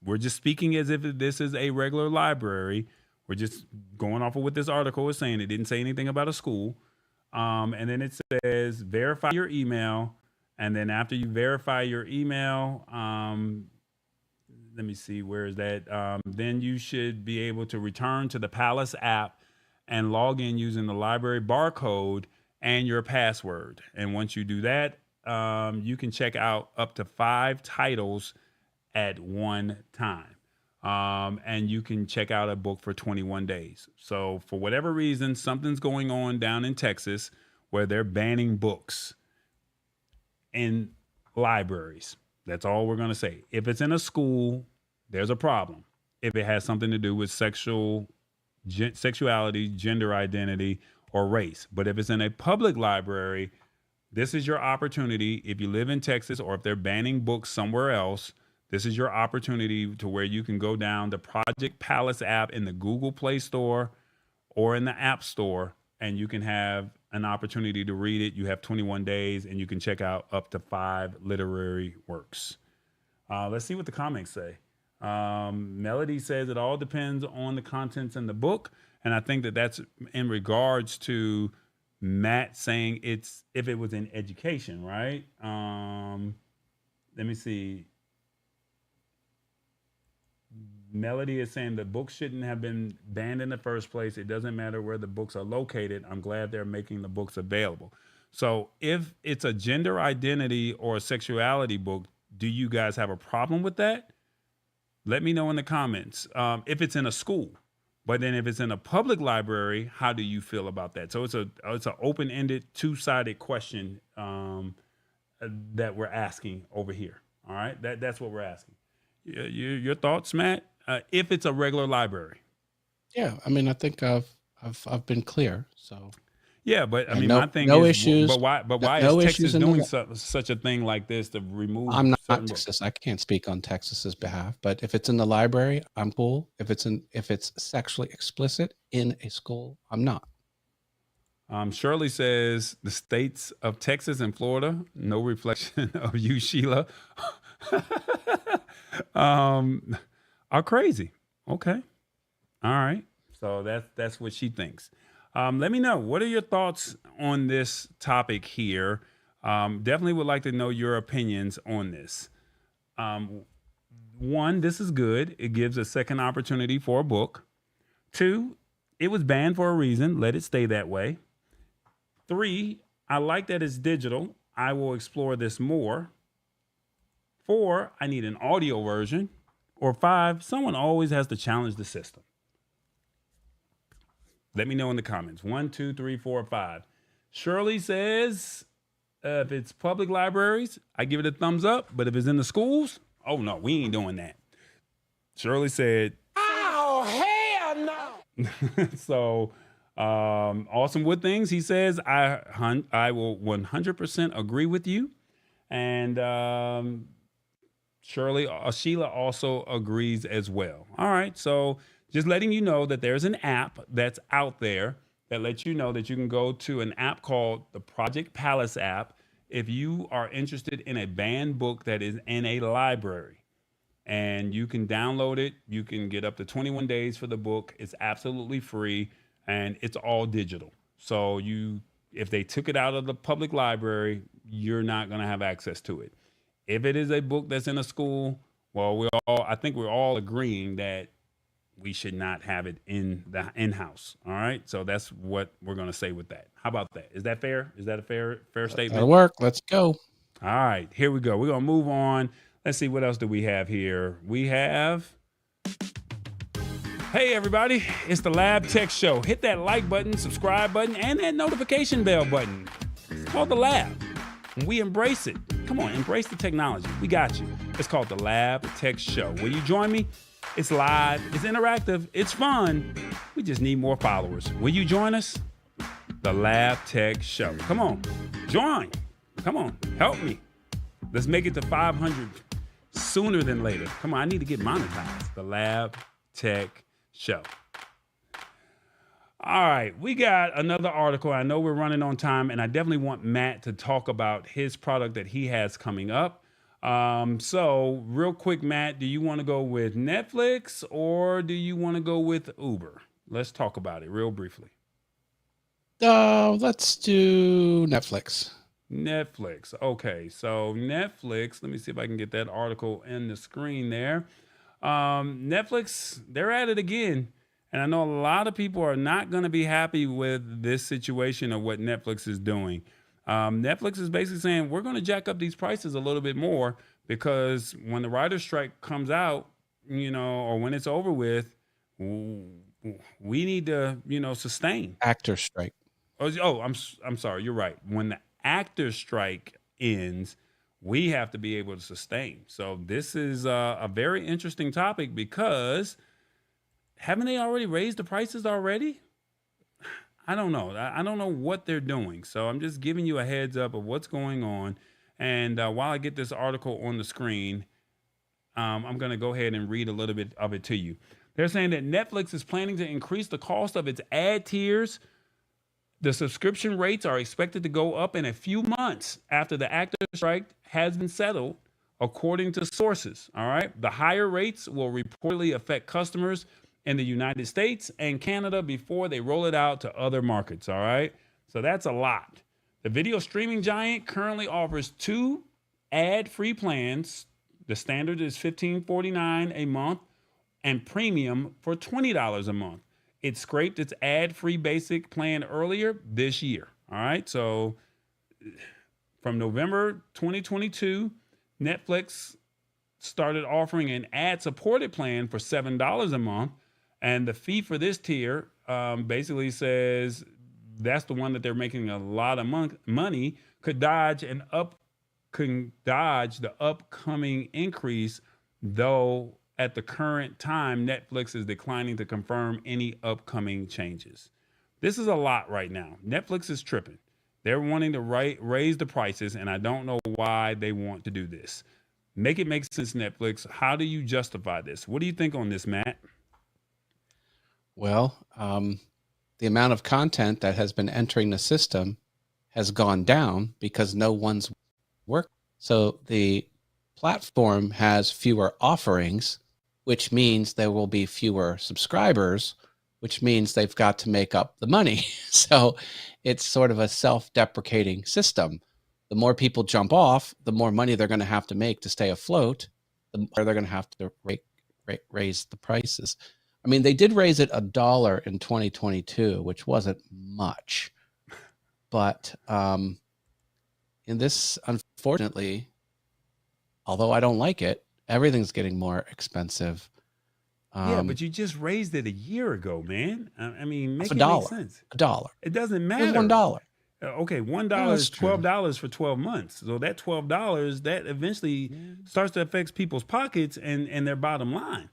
we're just speaking as if this is a regular library. We're just going off of what this article is saying. It didn't say anything about a school. And then it says verify your email. And then after you verify your email, let me see, where is that? Then you should be able to return to the Palace app and log in using the library barcode and your password. And once you do that, you can check out up to 5 titles at one time. And you can check out a book for 21 days. So for whatever reason, something's going on down in Texas where they're banning books in libraries. That's all we're going to say. If it's in a school, there's a problem. If it has something to do with sexuality, gender identity, or race. But if it's in a public library, this is your opportunity. If you live in Texas or if they're banning books somewhere else, this is your opportunity to where you can go down the Project Palace app in the Google Play Store or in the App Store, and you can have an opportunity to read it. You have 21 days, and you can check out up to 5 literary works. Let's see what the comments say. Melody says it all depends on the contents in the book, and I think that's in regards to Matt saying if it was in education, right? Let me see. Melody is saying the books shouldn't have been banned in the first place. It doesn't matter where the books are located. I'm glad they're making the books available. So if it's a gender identity or a sexuality book, do you guys have a problem with that? Let me know in the comments. If it's in a school, but then if it's in a public library, how do you feel about that? So it's an open-ended, two-sided question that we're asking over here. All right, that's what we're asking. Your thoughts, Matt? If it's a regular library. Yeah, I mean, I think I've been clear. So yeah, but I mean, no, my thing no is, issues. But why no is Texas doing the, such a thing like this to remove? I'm not certain Texas. books? I can't speak on Texas's behalf. But if it's in the library, I'm cool. If it's sexually explicit in a school, I'm not. Shirley says the states of Texas and Florida, no reflection of you, Sheila, are crazy. Okay. All right. So that's what she thinks. Let me know. What are your thoughts on this topic here? Definitely would like to know your opinions on this. One, this is good. It gives a second opportunity for a book. Two, it was banned for a reason. Let it stay that way. 3, I like that it's digital. I will explore this more. 4, I need an audio version. Or 5, someone always has to challenge the system. Let me know in the comments. 1, 2, 3, 4, 5. Shirley says, if it's public libraries, I give it a thumbs up. But if it's in the schools, oh no, we ain't doing that. Shirley said, oh, hell no. So, Awesome Wood Things, he says, I will 100% agree with you. And Sheila also agrees as well. All right, so just letting you know that there's an app that's out there that lets you know that you can go to an app called the Project Palace app if you are interested in a banned book that is in a library. And you can download it. You can get up to 21 days for the book. It's absolutely free and it's all digital. So if they took it out of the public library, you're not going to have access to it. If it is a book that's in a school, well, I think we're all agreeing that we should not have it in the in-house. All right. So that's what we're going to say with that. How about that? Is that fair? Is that a fair statement? That'll work. Let's go. All right, here we go. We're going to move on. Let's see, what else do we have here? We have, hey everybody, it's the Lab Tech Show. Hit that like button, subscribe button, and that notification bell button. It's called the Lab, and we embrace it. Come on, embrace the technology. We got you. It's called the Lab Tech Show. Will you join me? It's live, it's interactive, it's fun. We just need more followers. Will you join us? The Lab Tech Show. Come on, join. Come on, help me. Let's make it to 500 sooner than later. Come on, I need to get monetized. The Lab Tech Show. All right, we got another article. I know we're running on time, and I definitely want Matt to talk about his product that he has coming up. So real quick, Matt, do you want to go with Netflix or do you want to go with Uber? Let's talk about it real briefly. Let's do Netflix. Netflix. Okay, so Netflix, let me see if I can get that article in the screen there. Netflix, they're at it again. And I know a lot of people are not going to be happy with this situation of what Netflix is doing. Netflix is basically saying, we're going to jack up these prices a little bit more because when the writer's strike comes out, or when it's over with, we need to, sustain. Actor strike. Oh, I'm sorry. You're right. When the actor strike ends, we have to be able to sustain. So this is a very interesting topic because haven't they already raised the prices already? I don't know. I don't know what they're doing. So I'm just giving you a heads up of what's going on. And while I get this article on the screen, I'm going to go ahead and read a little bit of it to you. They're saying that Netflix is planning to increase the cost of its ad tiers. The subscription rates are expected to go up in a few months after the actor strike has been settled, according to sources. All right. The higher rates will reportedly affect customers in the United States and Canada before they roll it out to other markets. All right. So that's a lot. The video streaming giant currently offers 2 ad-free plans. The standard is $15.49 a month and premium for $20 a month. It scraped its ad-free basic plan earlier this year. All right. So from November 2022, Netflix started offering an ad-supported plan for $7 a month. And the fee for this tier basically says that's the one that they're making a lot of money, could dodge the upcoming increase, though at the current time, Netflix is declining to confirm any upcoming changes. This is a lot right now. Netflix is tripping. They're wanting to raise the prices, and I don't know why they want to do this. Make it make sense, Netflix. How do you justify this? What do you think on this, Matt? Well, the amount of content that has been entering the system has gone down because no one's working. So the platform has fewer offerings, which means there will be fewer subscribers, which means they've got to make up the money. So it's sort of a self-deprecating system. The more people jump off, the more money they're going to have to make to stay afloat, the more they're going to have to raise the prices. I mean, they did raise it $1 in 2022, which wasn't much. But in this, unfortunately, although I don't like it, everything's getting more expensive. Yeah, but you just raised it a year ago, man. I mean, Half make a it make dollar. sense. $1. It doesn't It was matter. $1. Okay, $1 that's is true. $12 for 12 months. So that $12 that eventually starts to affect people's pockets and their bottom line.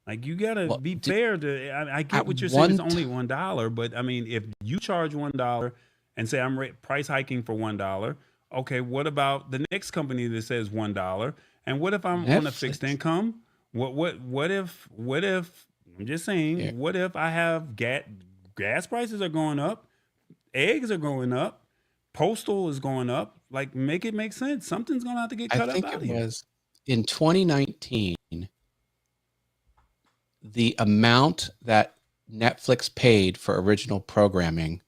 Like you gotta Well, be fair to. I get at what you're saying. It's one only $1, but I mean, if you charge $1 and say I'm price hiking for $1, okay, what about the next company that says $1? And what if I'm on a fixed Netflix. income? What if I'm just saying? Yeah. What if I have gas prices are going up, eggs are going up, postal is going up? Like, make it make sense. Something's gonna have to get I cut up think out it of here. was in 2019, the amount that Netflix paid for original programming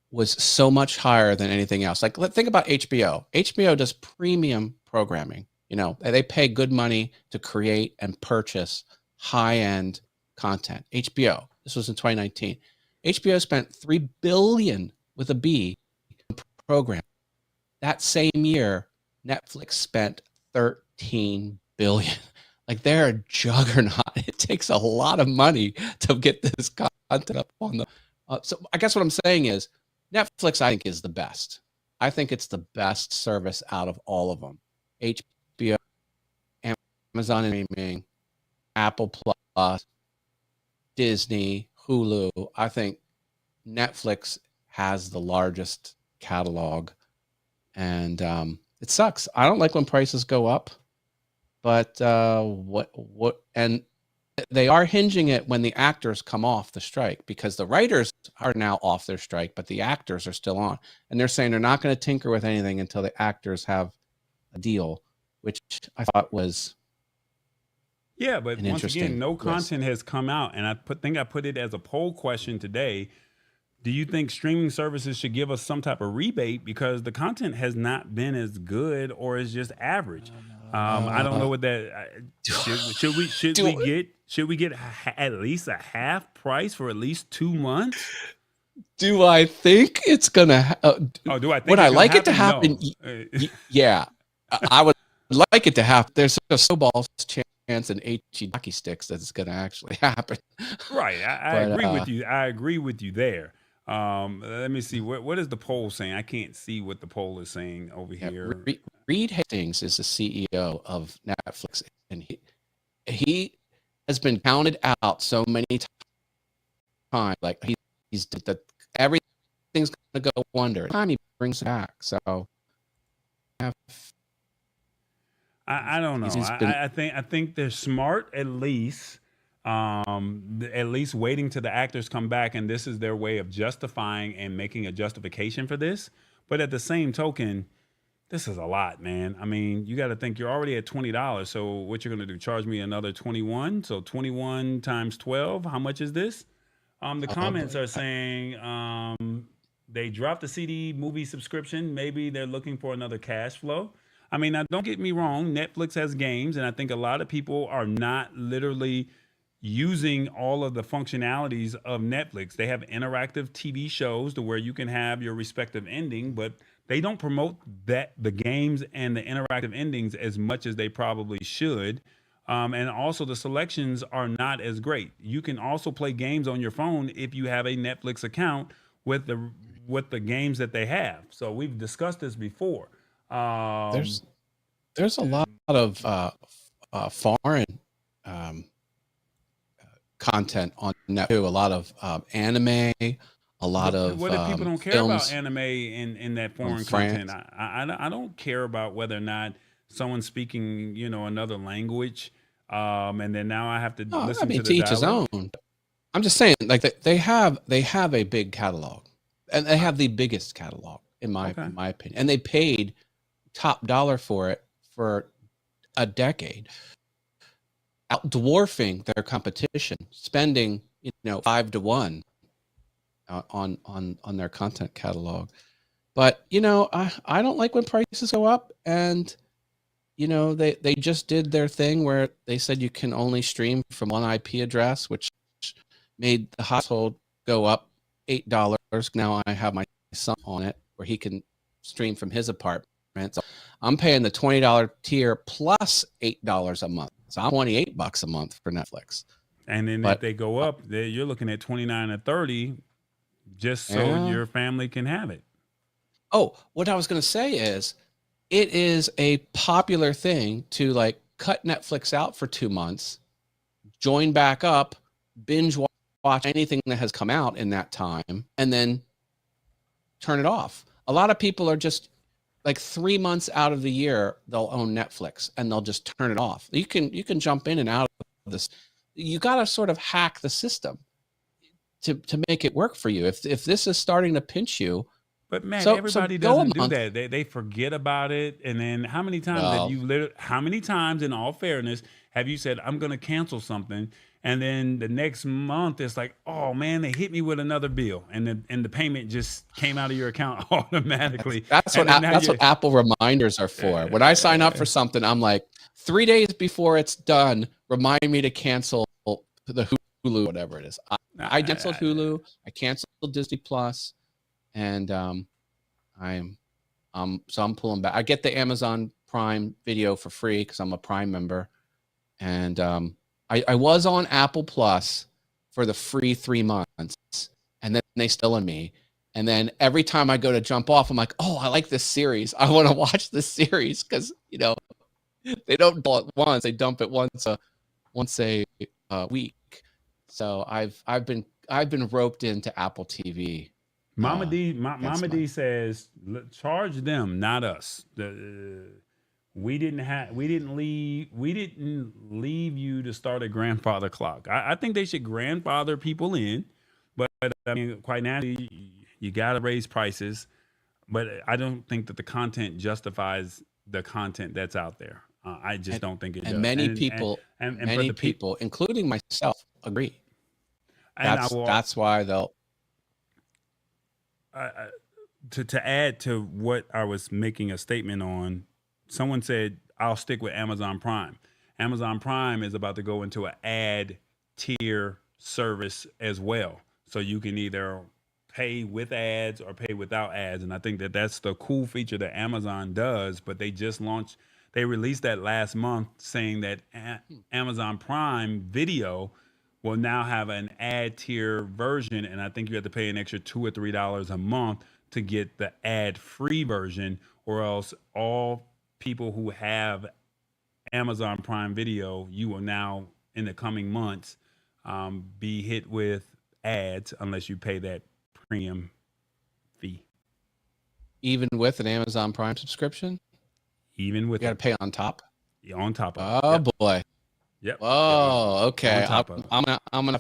was so much higher than anything else. Like, think about HBO. HBO does premium programming. You know, they pay good money to create and purchase high-end content. HBO. This was in 2019. HBO spent $3 billion with a B on program. That same year, Netflix spent $13 billion. Like, they're a juggernaut. It takes a lot of money to get this content up on the. So I guess what I'm saying is, Netflix, I think, is the best. I think it's the best service out of all of them. HBO, Amazon Streaming, Apple Plus, Disney, Hulu. I think Netflix has the largest catalog, and it sucks. I don't like when prices go up, but and they are hinging it when the actors come off the strike, because the writers are now off their strike, but the actors are still on. And they're saying they're not going to tinker with anything until the actors have a deal, which I thought was Yeah, but an once interesting again, no risk. content has come out, and I think I put it as a poll question today. Do you think streaming services should give us some type of rebate because the content has not been as good or is just average? I don't know what that should we get at least a half price for at least 2 months? Do I think it's gonna? Oh, do I think would it's I gonna like it to happen? happen? No. Yeah, I would like it to happen. There's a snowball chance and hockey sticks that it's gonna actually happen. Right, I agree with you. I agree with you there. Let me see. What is the poll saying? I can't see what the poll is saying over here. Reed Hastings is the CEO of Netflix, and he has been counted out so many times. Like he's that everything's gonna go under. Time he brings it back. So I don't know. I think they're smart at least waiting till the actors come back, and this is their way of justifying and making a justification for this. But at the same token, this is a lot, man. I mean, you got to think you're already at $20. So what you're going to do? Charge me another 21? So 21 times 12. How much is this? The comments are saying they dropped the CD movie subscription. Maybe they're looking for another cash flow. I mean, now don't get me wrong. Netflix has games, and I think a lot of people are not literally using all of the functionalities of Netflix. They have interactive TV shows to where you can have your respective ending, but they don't promote the games and the interactive endings as much as they probably should. And also the selections are not as great. You can also play games on your phone if you have a Netflix account with the games that they have. So we've discussed this before. There's a lot of foreign content on Netflix too. A lot of anime, a lot of what if people don't care films about anime in that foreign content? I don't care about whether or not someone's speaking, another language. And then now I have to listen to the to each his dialogue. own. I'm just saying, like they have a big catalog, and they have the biggest catalog in my opinion, and they paid top dollar for it for a decade, out dwarfing their competition, spending 5 to 1 on their content catalog. But I don't like when prices go up, and they just did their thing where they said you can only stream from one IP address, which made the household go up $8. Now I have my son on it where he can stream from his apartment. So I'm paying the $20 tier plus $8 a month. So I'm $28 a month for Netflix. And then if they go up, you're looking at 29 or 30 just so your family can have it. Oh, what I was going to say is it is a popular thing to like cut Netflix out for 2 months, join back up, binge watch anything that has come out in that time, and then turn it off. A lot of people are just like 3 months out of the year, they'll own Netflix and they'll just turn it off. You can jump in and out of this. You got to sort of hack the system to make it work for you. If this is starting to pinch you. But Matt, everybody doesn't do that. They forget about it. And then how many times how many times in all fairness have you said, I'm going to cancel something? And then the next month it's like, oh man, they hit me with another bill. And the payment just came out of your account automatically. That's what Apple reminders are for. When I sign up for something, I'm like, 3 days before it's done, remind me to cancel the Hulu, whatever it is. I canceled Hulu. I canceled Disney Plus. And I'm pulling back. I get the Amazon Prime Video for free because I'm a Prime member, and I was on Apple Plus for the free 3 months, and then they still in me. And then every time I go to jump off, I'm like, oh, I like this series. I want to watch this series because they don't dump it once; they dump it once a week. So I've been roped into Apple TV. Mama D says, charge them, not us. We didn't leave you to start a grandfather clock. I think they should grandfather people in, but I mean, quite naturally, you got to raise prices. But I don't think that the content justifies the content that's out there. I just don't think it does. And many people, including myself, agree. That's why they'll. To add to what I was making a statement on, someone said, I'll stick with Amazon Prime. Amazon Prime is about to go into an ad tier service as well. So you can either pay with ads or pay without ads. And I think that that's the cool feature that Amazon does, but they released that last month saying that Amazon Prime Video will now have an ad tier version, and I think you have to pay an extra $2 or $3 a month to get the ad free version, or else all people who have Amazon Prime Video, you will now in the coming months be hit with ads unless you pay that premium fee. Even with an Amazon Prime subscription? Even with you got to pay on top. Yeah, on top of. Oh boy. Yep. Oh, okay. I'm gonna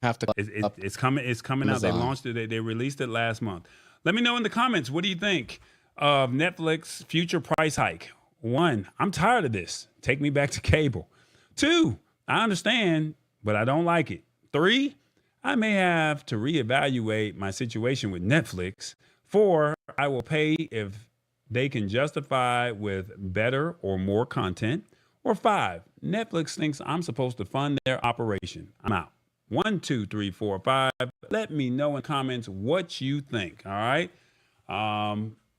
have to. It's coming. It's coming Amazon. Out. They launched it. They released it last month. Let me know in the comments. What do you think of Netflix future price hike? 1, I'm tired of this. Take me back to cable. 2, I understand, but I don't like it. 3, I may have to reevaluate my situation with Netflix. 4, I will pay if they can justify with better or more content. Or 5, Netflix thinks I'm supposed to fund their operation. I'm out. 1, 2, 3, 4, 5. Let me know in comments what you think. All right.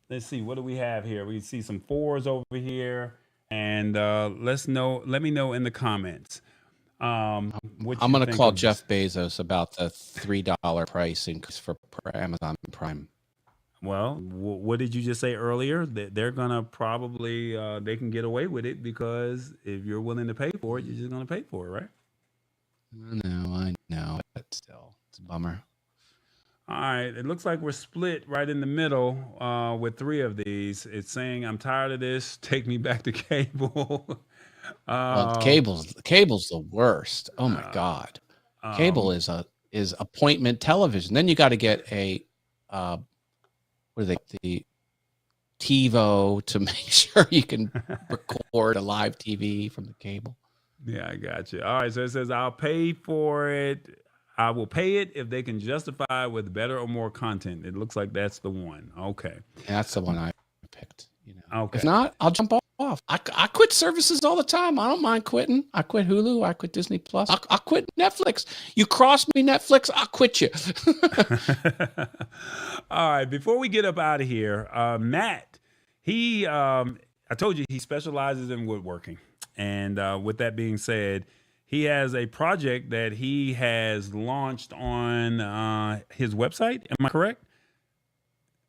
Let's see. What do we have here? We see some 4s over here, and let me know in the comments. I'm going to call Jeff Bezos about the $3 price increase for Amazon Prime. Well, what did you just say earlier? That they're gonna probably they can get away with it because if you're willing to pay for it, you're just gonna pay for it, right? I know, but still, it's a bummer. All right, it looks like we're split right in the middle with 3 of these. It's saying, "I'm tired of this. Take me back to cable." Well, cable's the worst. Oh my God, cable is appointment television. Then you got to get a the TiVo to make sure you can record a live TV from the cable. Yeah, I got you. All right, so it says I'll pay for it. I will pay it if they can justify with better or more content. It looks like that's the one. Okay. Yeah, that's the one I picked. Okay. If not, I'll jump off. off. I quit services all the time. I don't mind quitting. I quit Hulu. I quit Disney Plus. I quit Netflix. You cross me, Netflix, I'll quit you. All right. Before we get up out of here, Matt, I told you he specializes in woodworking. And with that being said, he has a project that he has launched on his website. Am I correct?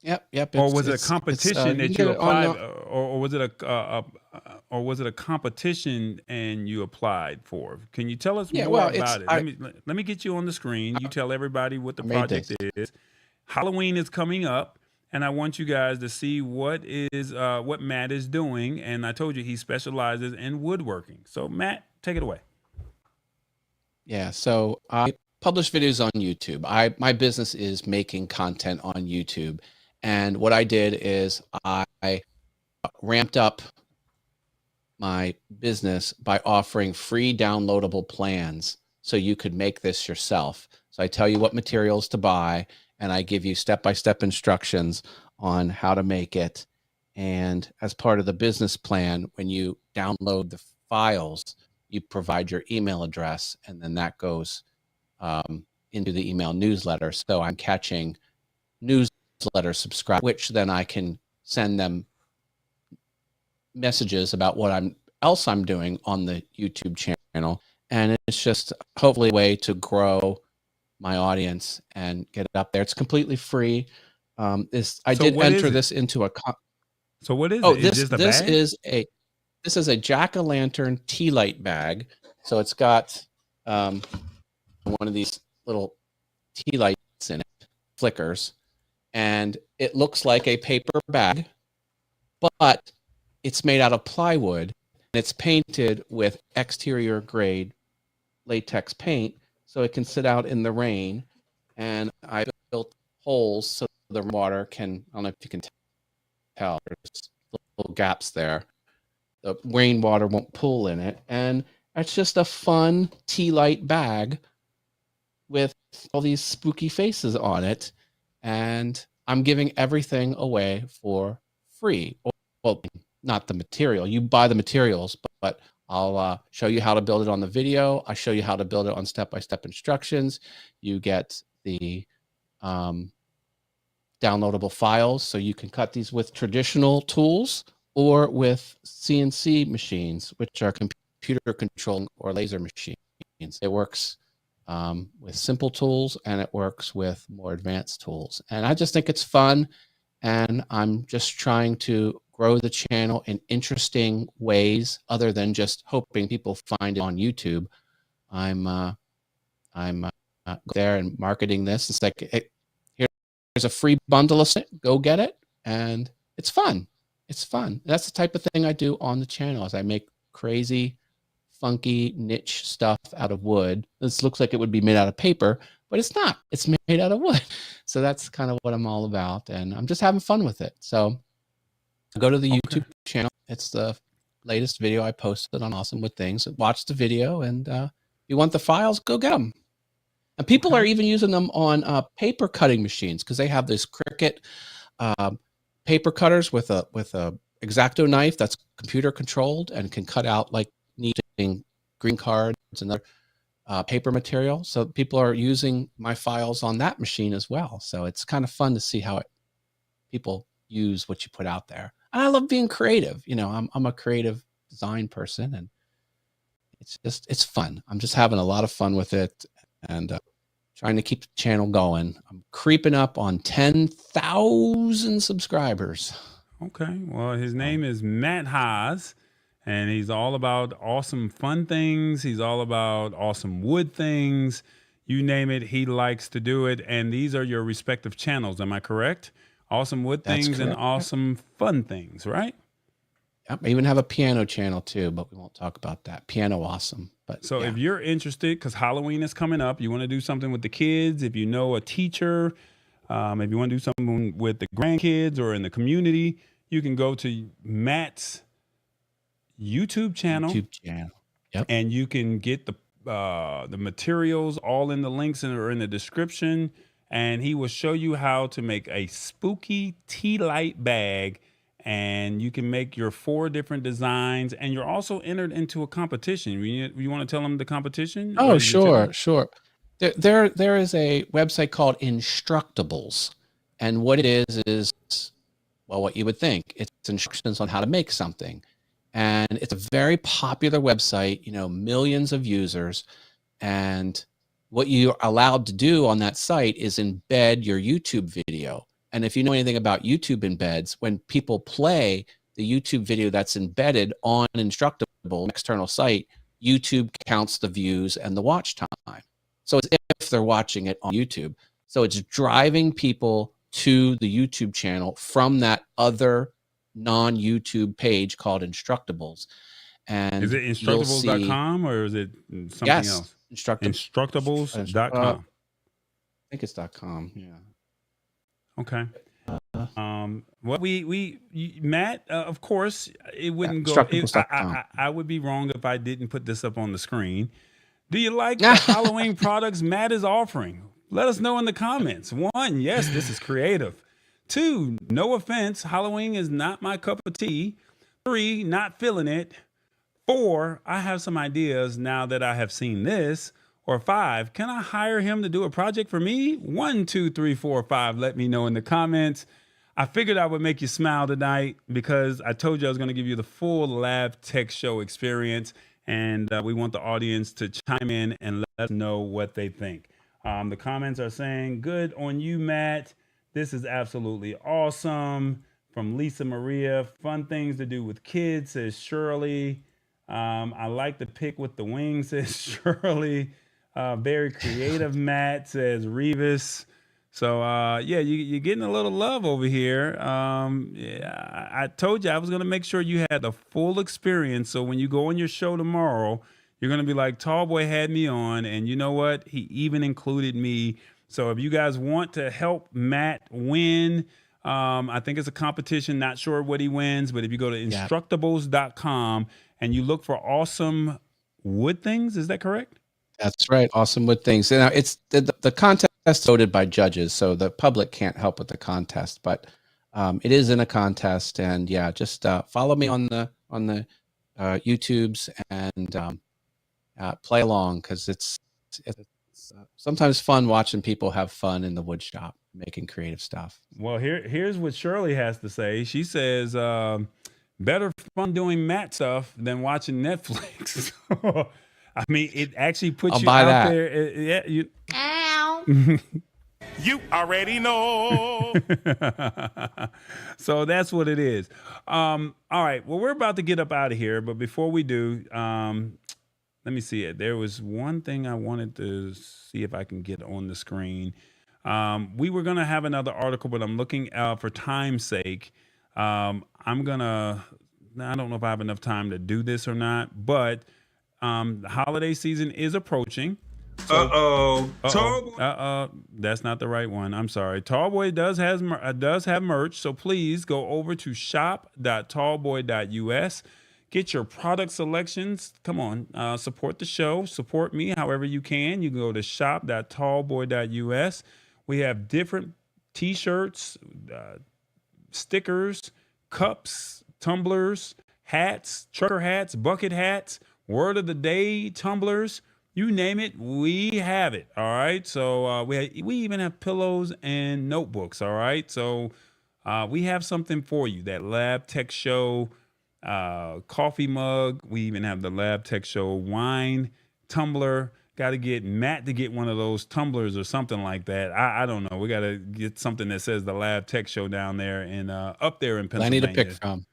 Yep. Or was it a competition that you applied, or was it a competition and you applied for? Can you tell us more about it? Let me get you on the screen. You tell everybody what the project is. Halloween is coming up, and I want you guys to see what Matt is doing. And I told you he specializes in woodworking. So Matt, take it away. Yeah. So I publish videos on YouTube. My business is making content on YouTube. And what I did is I ramped up my business by offering free downloadable plans so you could make this yourself. So I tell you what materials to buy, and I give you step-by-step instructions on how to make it. And as part of the business plan, when you download the files, you provide your email address, and then that goes into the email newsletter. So I'm catching newsletter subscribers, which then I can send them messages about what I'm doing on the YouTube channel. And it's just hopefully a way to grow my audience and get it up there. It's completely free. I did enter this into a. So what is it? This is a jack-o'-lantern tea light bag. So it's got one of these little tea lights in it, flickers. And it looks like a paper bag, but it's made out of plywood, and it's painted with exterior grade latex paint, so it can sit out in the rain. And I built holes so the water can, I don't know if you can tell, there's little gaps there. The rainwater won't pool in it. And it's just a fun tea light bag with all these spooky faces on it. And I'm giving everything away for free. Well, not the material. You buy the materials, but I'll show you how to build it on the video. I show you how to build it on step-by-step instructions. You get the downloadable files, so you can cut these with traditional tools or with CNC machines, which are computer controlled or laser machines. It works with simple tools, and it works with more advanced tools. And I just think it's fun, and I'm just trying to grow the channel in interesting ways other than just hoping people find it on YouTube. I'm there and marketing this. It's like, here's a free bundle of it. Go get it, and it's fun. It's fun. That's the type of thing I do on the channel. Is I make crazy, funky niche stuff out of wood. This looks like it would be made out of paper, but it's not. It's made out of wood. So that's kind of what I'm all about, and I'm just having fun with it. So go to the YouTube channel. It's the latest video I posted on Awesome Wood Things. Watch the video, and if you want the files, go get them. And people are even using them on paper cutting machines, because they have this Cricut paper cutters with a X-Acto knife that's computer controlled and can cut out like needing green cards and other paper material. So people are using my files on that machine as well. So it's kind of fun to see how people use what you put out there. And I love being creative. You know, I'm a creative design person, and it's fun. I'm just having a lot of fun with it, and trying to keep the channel going. I'm creeping up on 10,000 subscribers. Okay. Well, his name is Matt Hass, and he's all about awesome fun things. He's all about awesome wood things. You name it, he likes to do it. And these are your respective channels. Am I correct? Awesome wood things and awesome fun things, right? Yep. I even have a piano channel too, but we won't talk about that. Piano awesome. But so if you're interested, because Halloween is coming up, you want to do something with the kids, if you know a teacher, if you want to do something with the grandkids or in the community, you can go to Matt's YouTube channel. Yep. And you can get the materials all in the links or in the description. And he will show you how to make a spooky tea light bag and you can make your 4 different designs, and you're also entered into a competition. You want to tell them the competition? Oh, You can tell them? sure. There is a website called Instructables, and what it is well, what you would think. It's instructions on how to make something, and it's a very popular website. Millions of users, and what you're allowed to do on that site is embed your YouTube video. And if you know anything about YouTube embeds, when people play the YouTube video that's embedded on Instructable, external site, YouTube counts the views and the watch time. So it's if they're watching it on YouTube. So it's driving people to the YouTube channel from that other non-YouTube page called Instructables. And is it instructables.com or is it something else? Instructables.com. I think it's .com. Yeah. Okay. Well, Matt, of course, it wouldn't go. I would be wrong if I didn't put this up on the screen. Do you like the Halloween products Matt is offering? Let us know in the comments. 1, yes, this is creative. 2, no offense, Halloween is not my cup of tea. 3, not feeling it. 4, I have some ideas now that I have seen this. Or 5, can I hire him to do a project for me? 1, 2, 3, 4, 5. Let me know in the comments. I figured I would make you smile tonight because I told you I was going to give you the full Lab Tech Show experience. And we want the audience to chime in and let us know what they think. The comments are saying, good on you, Matt. This is absolutely awesome. From Lisa Maria, fun things to do with kids, says Shirley. I like the pick with the wings, says Shirley. Very creative, Matt, says Revis. So, yeah, you're getting a little love over here. Yeah, I told you I was going to make sure you had the full experience. So when you go on your show tomorrow, you're going to be like, Tallboy had me on. And you know what? He even included me. So if you guys want to help Matt win, I think it's a competition. Not sure what he wins. But if you go to instructables.com and you look for awesome wood things, is that correct? That's right. Awesome wood things. Now it's the contest voted by judges, so the public can't help with the contest, but it is in a contest. And yeah, just follow me on the YouTubes and play along, because it's sometimes fun watching people have fun in the wood shop making creative stuff. Well, here's what Shirley has to say. She says, better fun doing Matt stuff than watching Netflix. I mean, it actually puts you out there. Yeah, you. Ow. You already know. So that's what it is. All right. Well, we're about to get up out of here, but before we do, let me see it. There was one thing I wanted to see if I can get on the screen. We were gonna have another article, but I'm looking for time's sake. I don't know if I have enough time to do this or not, but. The holiday season is approaching. So, that's not the right one. I'm sorry. Tallboy does have merch, so please go over to shop.tallboy.us. Get your product selections. Come on, support the show, support me however you can. You can go to shop.tallboy.us. We have different T-shirts, stickers, cups, tumblers, hats, trucker hats, bucket hats. Word of the day tumblers, you name it, we have it. All right. So we even have pillows and notebooks. All right. So we have something for you. That Lab Tech Show coffee mug. We even have the Lab Tech Show wine tumbler. Got to get Matt to get one of those tumblers or something like that. I don't know. We got to get something that says the Lab Tech Show down there and up there in Pennsylvania. Plenty to pick from.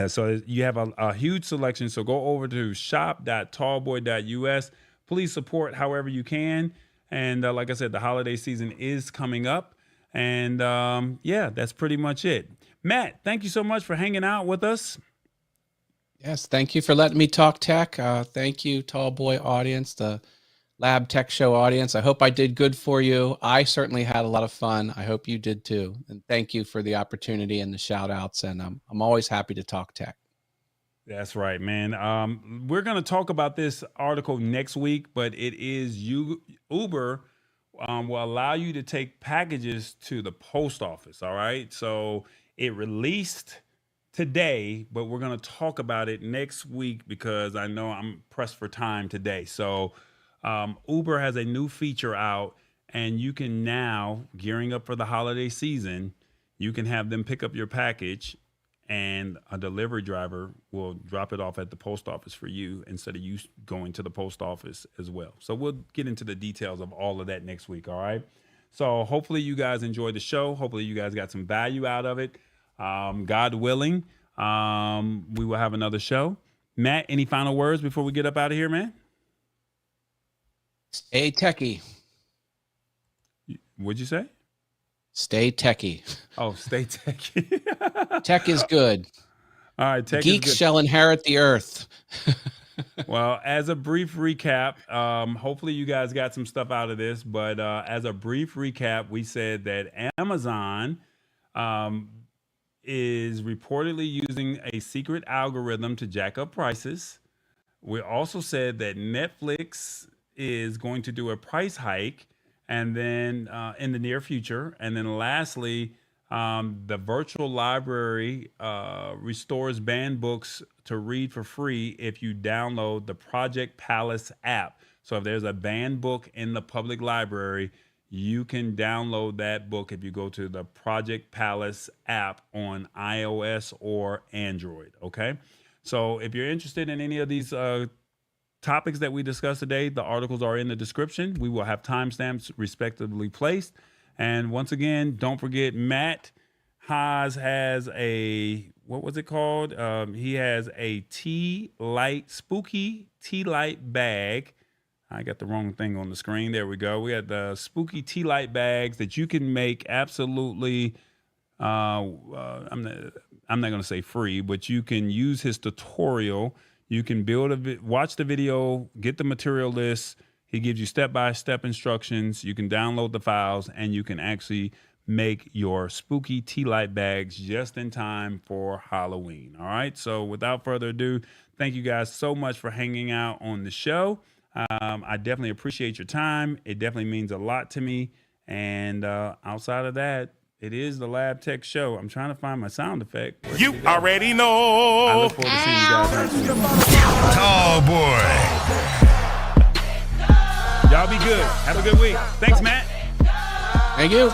So you have a huge selection. So go over to shop.tallboy.us. Please support however you can. And like I said, the holiday season is coming up. And yeah, that's pretty much it. Matt, thank you so much for hanging out with us. Yes, thank you for letting me talk tech. Thank you, Tallboy audience, the Lab Tech Show audience. I hope I did good for you. I certainly had a lot of fun. I hope you did too. And thank you for the opportunity and the shout outs. And I'm always happy to talk tech. That's right, man. We're going to talk about this article next week, but it is Uber will allow you to take packages to the post office. All right. So It released today, but we're going to talk about it next week because I know I'm pressed for time today. So Uber has a new feature out, and you can now, gearing up for the holiday season, you can have them pick up your package and a delivery driver will drop it off at the post office for you instead of you going to the post office as well. So we'll get into the details of all of that next week. All right. So hopefully you guys enjoyed the show. Hopefully you guys got some value out of it. God willing, we will have another show. Matt, any final words before we get up out of here, man? Stay techie. What'd you say? Stay techie. Oh, stay techie. Tech is good. All right, tech Geeks is good. shall inherit the earth. Well, as a brief recap, hopefully you guys got some stuff out of this, but as a brief recap, we said that Amazon is reportedly using a secret algorithm to jack up prices. We also said that Netflix is going to do a price hike and then in the near future. And then lastly, the virtual library restores banned books to read for free if you download the Project Palace app. So if there's a banned book in the public library, you can download that book if you go to the Project Palace app on iOS or Android. Okay. So if you're interested in any of these topics that we discussed today, the articles are in the description. We will have timestamps respectively placed. And once again, don't forget, Matt Haas has a, what was it called? He has a spooky tea light bag. I got the wrong thing on the screen. There we go. We got the spooky tea light bags that you can make absolutely, I'm not going to say free, but you can use his tutorial. You can watch the video, get the material list. He gives you step-by-step instructions. You can download the files, and you can actually make your spooky tea light bags just in time for Halloween. All right. So without further ado, thank you guys so much for hanging out on the show. I definitely appreciate your time. It definitely means a lot to me. And outside of that, it is the Lab Tech Show. I'm trying to find my sound effect. You already know. I look forward to seeing you guys next week. Tall boy. Y'all be good. Have a good week. Thanks, Matt. Thank you.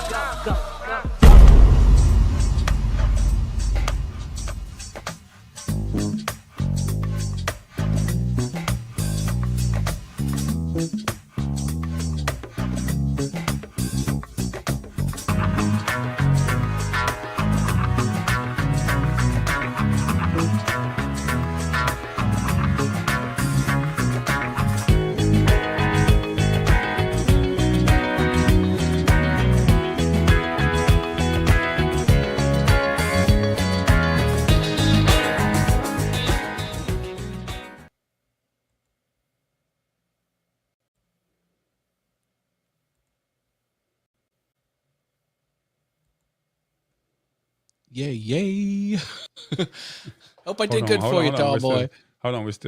Yay. Hope I did good for you, tall boy. Hold on, we're still